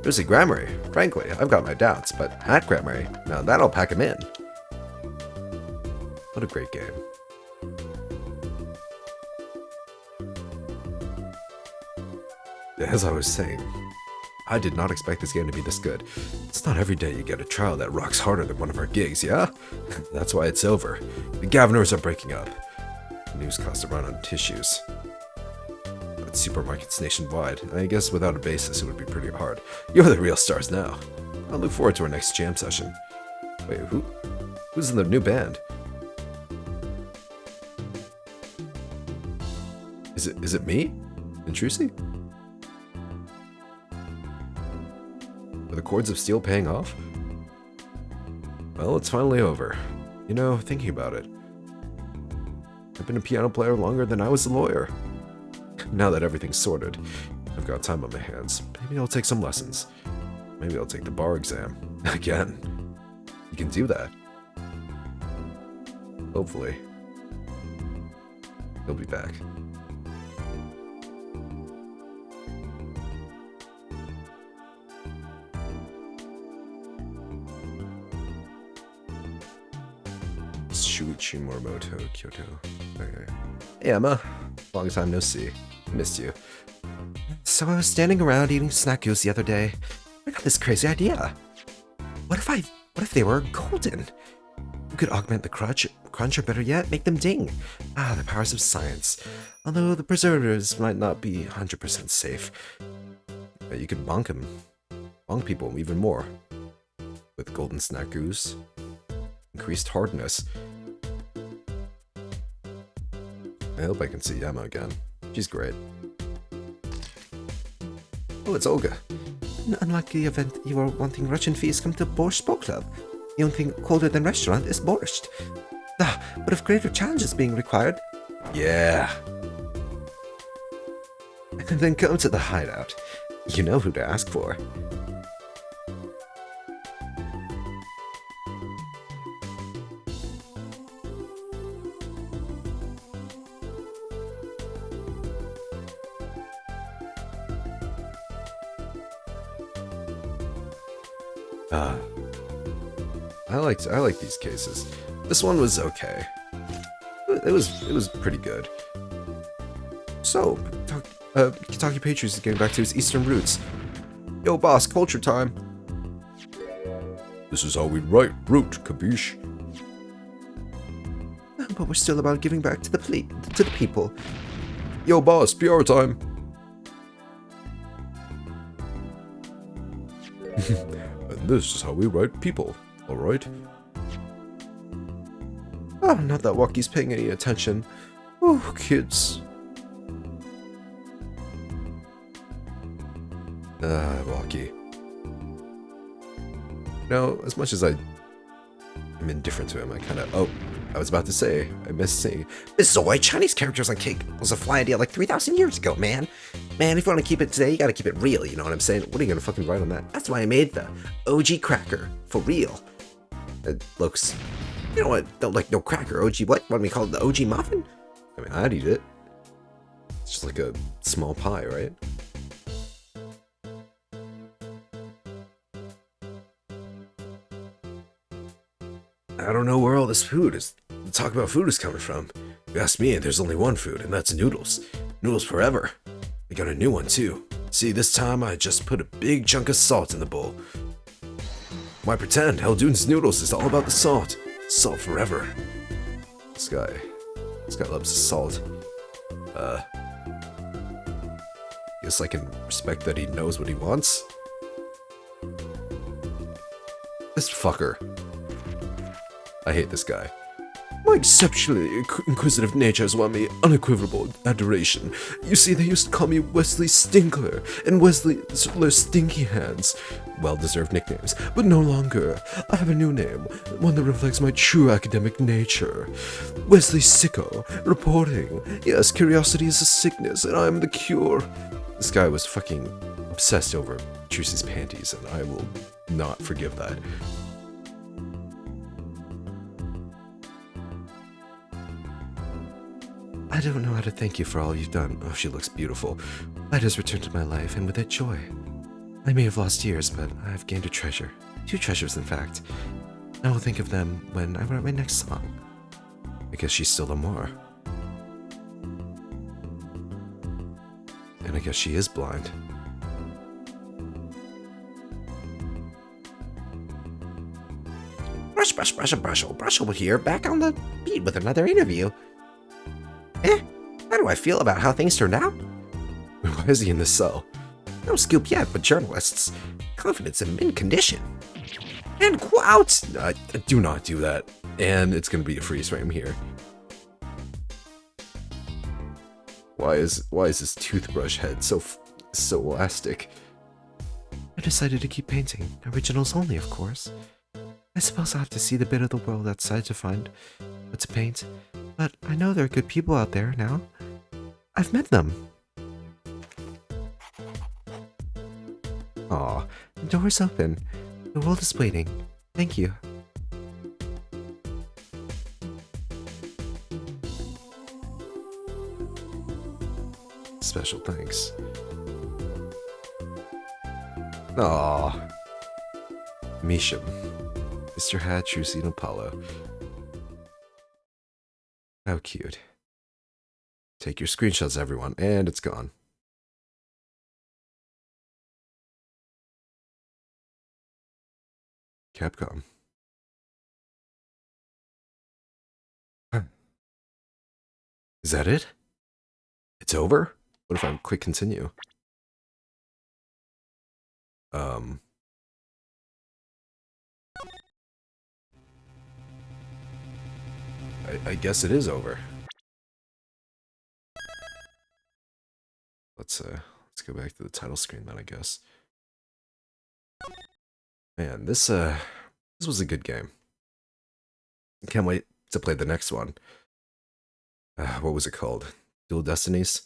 Juicy Grammary. Frankly, I've got my doubts, but Hat Grammary, now that'll pack him in. What a great game. As I was saying, I did not expect this game to be this good. It's not every day you get a trial that rocks harder than one of our gigs, yeah? That's why it's over. The Governors are breaking up. The news costs a run on tissues. At supermarkets nationwide, I guess without a basis it would be pretty hard. You're the real stars now. I'll look forward to our next jam session. Wait, who's in the new band? Is it me? Intrusi? Are the cords of steel paying off? Well, it's finally over. You know, thinking about it, I've been a piano player longer than I was a lawyer. Now that everything's sorted, I've got time on my hands. Maybe I'll take some lessons. Maybe I'll take the bar exam. Again. You can do that. Hopefully. He'll be back. Shuichi Morimoto, Kyoto. Okay. Hey Emma, long time no see. Missed you. So I was standing around eating snackus the other day. I got this crazy idea. What if they were golden? You could augment the crunch, or better yet, make them ding. Ah, the powers of science. Although the preservatives might not be 100% safe. You could bonk them. Bonk people even more. With golden snackus. Increased hardness. I hope I can see Emma again. She's great. Oh, it's Olga. An unlikely event you are wanting Russian fees come to Borscht Boat Club. The only thing colder than restaurant is borscht. Ah, but if greater challenges being required... Yeah. Then come to the hideout. You know who to ask for. I like these cases. This one was okay. It was pretty good. So, Kentucky Patriots is getting back to his Eastern roots. Yo, boss, culture time. This is how we write root, capiche? But we're still about giving back to the people. Yo, boss, PR time. And this is how we write people, alright? Oh, not that Walkie's paying any attention. Oh, kids. Walkie. No, as much as I'm indifferent to him, I kind of... Oh, I was about to say, I missed seeing... Bizoy, Chinese characters on cake was a fly idea like 3,000 years ago, man. Man, if you want to keep it today, you gotta keep it real, you know what I'm saying? What are you gonna fucking write on that? That's why I made the OG cracker. For real. It looks... You know what? Don't like no cracker. OG what? What do we call it? The OG muffin? I mean, I'd eat it. It's just like a small pie, right? I don't know where all this food is. The talk about food is coming from. If you ask me, there's only one food, and that's noodles. Noodles forever. We got a new one, too. See, this time I just put a big chunk of salt in the bowl. Why pretend? Haldoon's noodles is all about the salt. Salt forever. This guy loves salt. Guess I can respect that he knows what he wants. This fucker. I hate this guy. My exceptionally inquisitive nature has won me unequivocal adoration. You see, they used to call me Wesley Stinkler and Wesley Stinky Hands. Well-deserved nicknames, but no longer. I have a new name, one that reflects my true academic nature. Wesley Sicko, reporting. Yes, curiosity is a sickness, and I am the cure. This guy was fucking obsessed over Trucy's panties, and I will not forgive that. I don't know how to thank you for all you've done. Oh, she looks beautiful. Light has returned to my life, and with it, joy. I may have lost years, but I've gained a treasure. 2 treasures, in fact. I will think of them when I write my next song. I guess she's still Amor. And I guess she is blind. Brush over here, back on the beat with another interview. How do I feel about how things turned out? Why is he in this cell? No scoop yet, but journalists. Confidence in mint condition. And quotes! Do not do that. And it's gonna be a freeze frame here. Why is his toothbrush head so elastic? I decided to keep painting. Originals only, of course. I suppose I'll have to see the bit of the world outside to find what to paint. But I know there are good people out there now. I've met them. Aw, the door's open. The world is waiting. Thank you. Special thanks. Aw. Misham. Mr. Hat, Trucy, and Apollo. How cute. Take your screenshots, everyone, and it's gone. Capcom. Huh. Is that it? It's over? What if I click continue? I guess it is over. Let's go back to the title screen then, I guess. Man, this was a good game. Can't wait to play the next one. What was it called? Dual Destinies?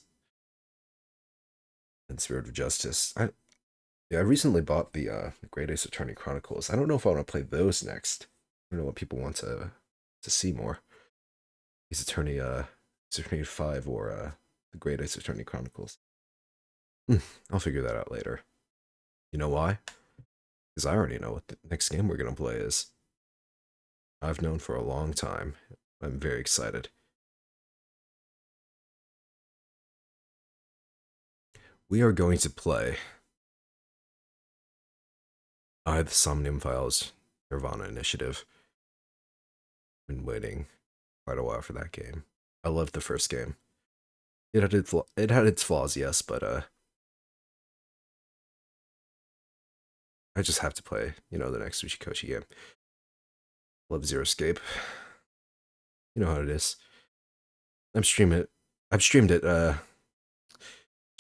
And Spirit of Justice. I recently bought the Great Ace Attorney Chronicles. I don't know if I want to play those next. I don't know what people want to see more. Ace Attorney 5 or the Great Ace Attorney Chronicles. I'll figure that out later. You know why? Because I already know what the next game we're going to play is. I've known for a long time. I'm very excited. We are going to play the Somnium Files Nirvana Initiative. Been waiting quite a while for that game. I loved the first game. It had its flaws, yes, but I just have to play, the next Uchikoshi game. Love Zero Escape. You know how it is. I've streamed it actually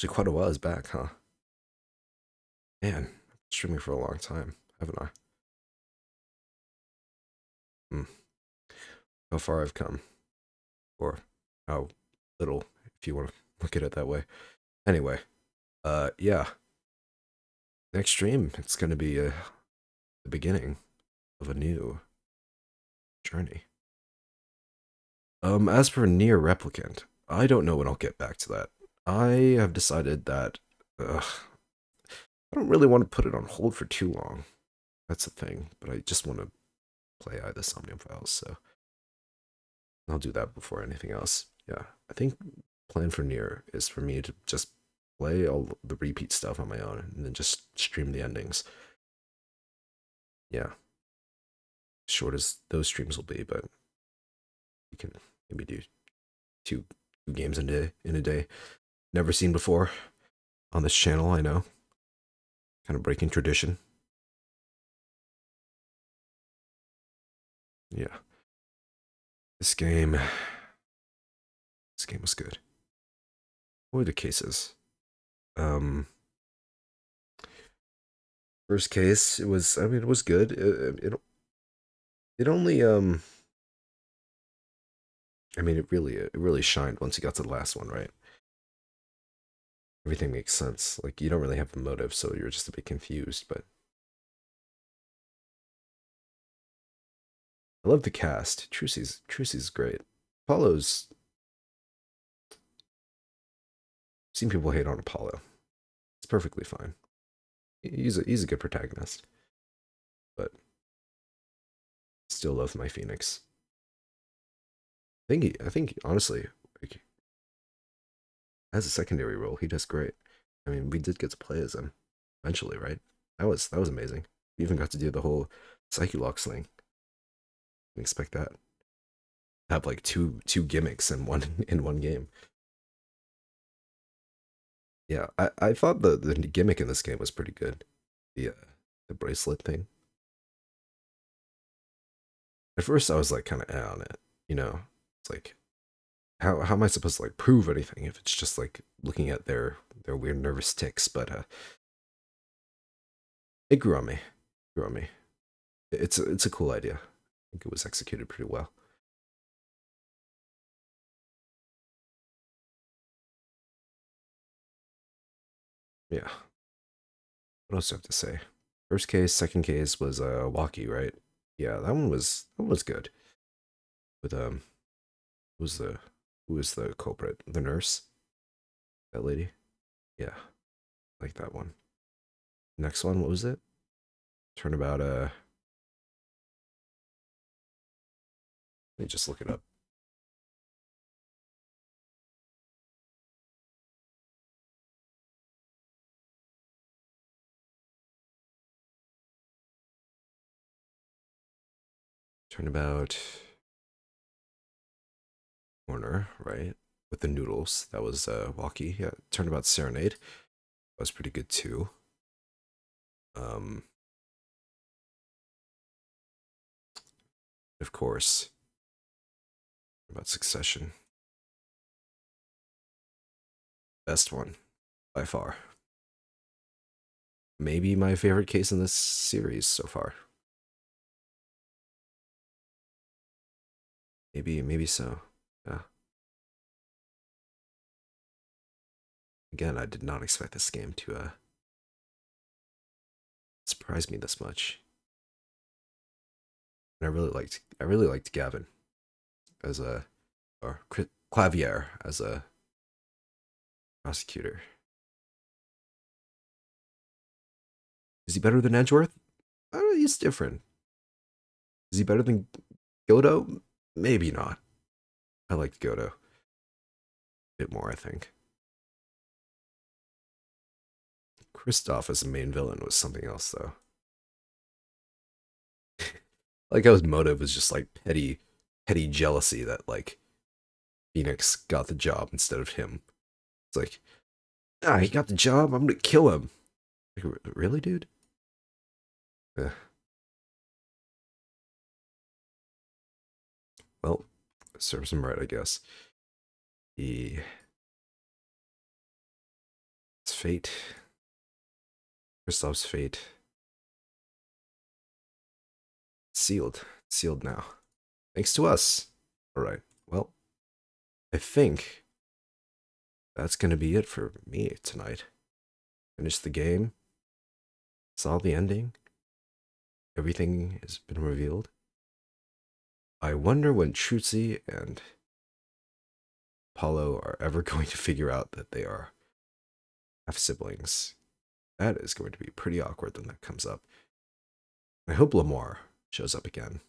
quite a while back, huh? Man, I've been streaming for a long time, haven't I? How far I've come. Or how little, if you want to look at it that way. Anyway, yeah. Next stream, it's going to be the beginning of a new journey. As for Nier Replicant, I don't know when I'll get back to that. I have decided that I don't really want to put it on hold for too long. That's the thing, but I just want to play the Somnium Files, so I'll do that before anything else. Yeah, I think plan for Nier is for me to just play all the repeat stuff on my own and then just stream the endings. Yeah, short as those streams will be, but you can maybe do two games in a day. Never seen before on this channel, I know. Kind of breaking tradition. Yeah. This game was good. What were the cases? First case, it was, I mean, it was good. It only I mean, it really shined once you got to the last one, right? Everything makes sense. Like you don't really have the motive, so you're just a bit confused, but I love the cast. Trucy's great. Apollo's seen people hate on Apollo. It's perfectly fine. He's a good protagonist. But still love my Phoenix. I think honestly, like, as a secondary role, he does great. I mean, we did get to play as him eventually, right? That was amazing. We even got to do the whole Psyche-Lock thing. Didn't expect that. Have like two gimmicks in one game. Yeah, I thought the gimmick in this game was pretty good. The bracelet thing. At first, I was like kind of on it. You know, it's like how am I supposed to like prove anything if it's just like looking at their weird nervous tics? But it grew on me. Grew on me. It's a cool idea. I think it was executed pretty well. Yeah. What else do I have to say? First case, second case was Walkie, right? Yeah, that one was good. With who's the who is the culprit? The nurse? That lady? Yeah, like that one. Next one, what was it? Turnabout let me just look it up. Turnabout Corner, right? With the noodles. That was Walkie. Yeah, Turnabout Serenade. That was pretty good too. Um of course. About Succession. Best one by far. Maybe my favorite case in this series so far. Maybe so. Yeah. Again, I did not expect this game to surprise me this much. And I really liked Gavin as a or Clavier as a prosecutor. Is he better than Edgeworth? He's different. Is he better than Godo? Maybe not. I liked Godo a bit more, I think. Kristoff as the main villain was something else, though. Like how his motive was just like petty jealousy that like Phoenix got the job instead of him. It's like, he got the job. I'm gonna kill him. Like, really, dude? Eh. Well, serves him right, I guess. He, his fate, Kristoff's fate, sealed now, thanks to us. All right. Well, I think that's gonna be it for me tonight. Finished the game. Saw the ending. Everything has been revealed. I wonder when Trucy and Apollo are ever going to figure out that they are half siblings. That is going to be pretty awkward when that comes up. I hope Lamar shows up again.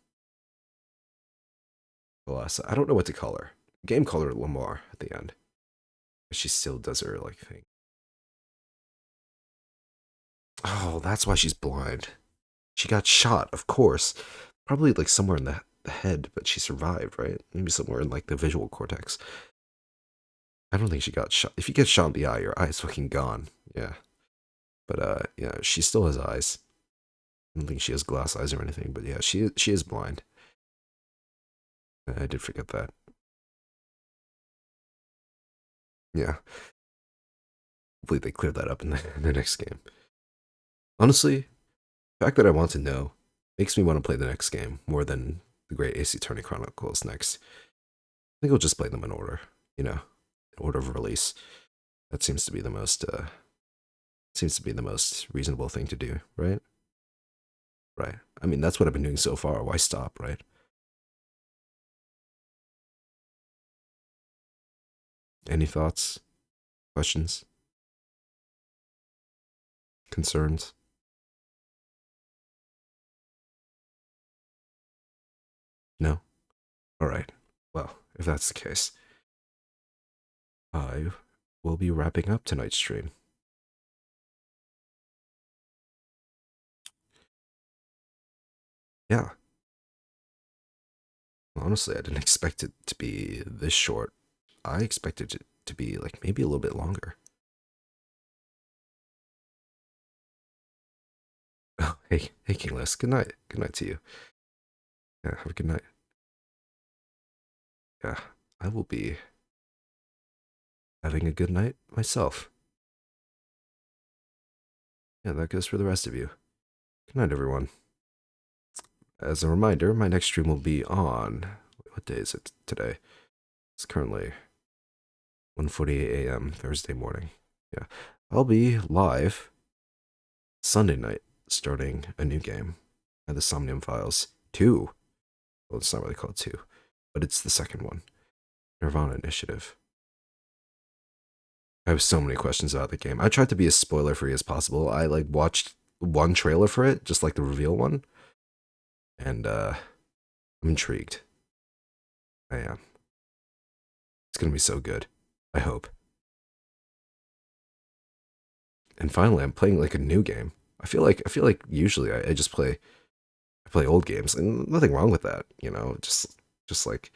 Alas, I don't know what to call her. Game called her Lamar at the end. But she still does her like thing. Oh, that's why she's blind. She got shot, of course. Probably like somewhere in the head, but she survived, right? Maybe somewhere in like the visual cortex. I don't think she got shot. If you get shot in the eye, your eye's fucking gone. Yeah. But yeah, she still has eyes. I don't think she has glass eyes or anything, but yeah, she is blind. I did forget that. Yeah. Hopefully they cleared that up in in the next game. Honestly, the fact that I want to know makes me want to play the next game more than the Great AC Attorney Chronicles next. I think I'll just play them in order, you know, in order of release. That seems to be the most reasonable thing to do, right? Right. I mean, that's what I've been doing so far. Why stop, right? Any thoughts, questions, concerns? No? All right. Well, if that's the case, I will be wrapping up tonight's stream. Yeah. Honestly, I didn't expect it to be this short. I expected it to be like maybe a little bit longer. Oh, hey, Kingless. Good night. Good night to you. Yeah, have a good night. Yeah, I will be having a good night myself. Yeah, that goes for the rest of you. Good night, everyone. As a reminder, my next stream will be on, what day is it today? It's currently 1:48 a.m. Thursday morning. Yeah, I'll be live Sunday night, starting a new game at the Somnium Files 2. Well, it's not really called 2, but it's the second one, Nirvana Initiative. I have so many questions about the game. I tried to be as spoiler free as possible. I like watched one trailer for it, just like the reveal one, and I'm intrigued. I am. It's gonna be so good. I hope. And finally, I'm playing like a new game. I feel like usually I just play old games, and nothing wrong with that. You know, just like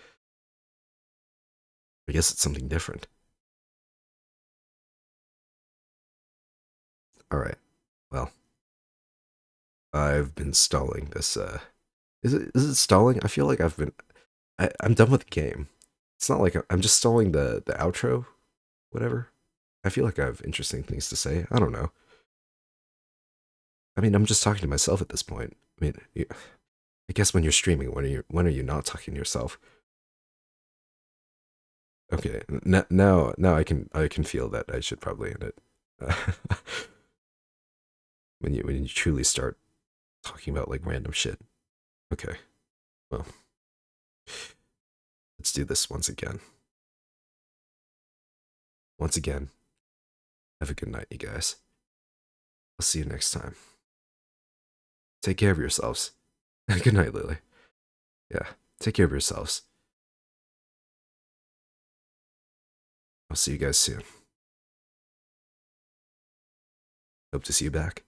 I guess it's something different. All right. Well, I've been stalling this. Is it stalling? I feel like I'm done with the game. It's not like I'm just stalling the outro, whatever. I feel like I have interesting things to say. I don't know. I mean, I'm just talking to myself at this point. I mean, I guess when you're streaming, when are you not talking to yourself? Okay, now I can feel that I should probably end it. When you truly start talking about like random shit. Okay, well, let's do this once again. Once again, have a good night, you guys. I'll see you next time. Take care of yourselves. Good night, Lily. Yeah, take care of yourselves. I'll see you guys soon. Hope to see you back.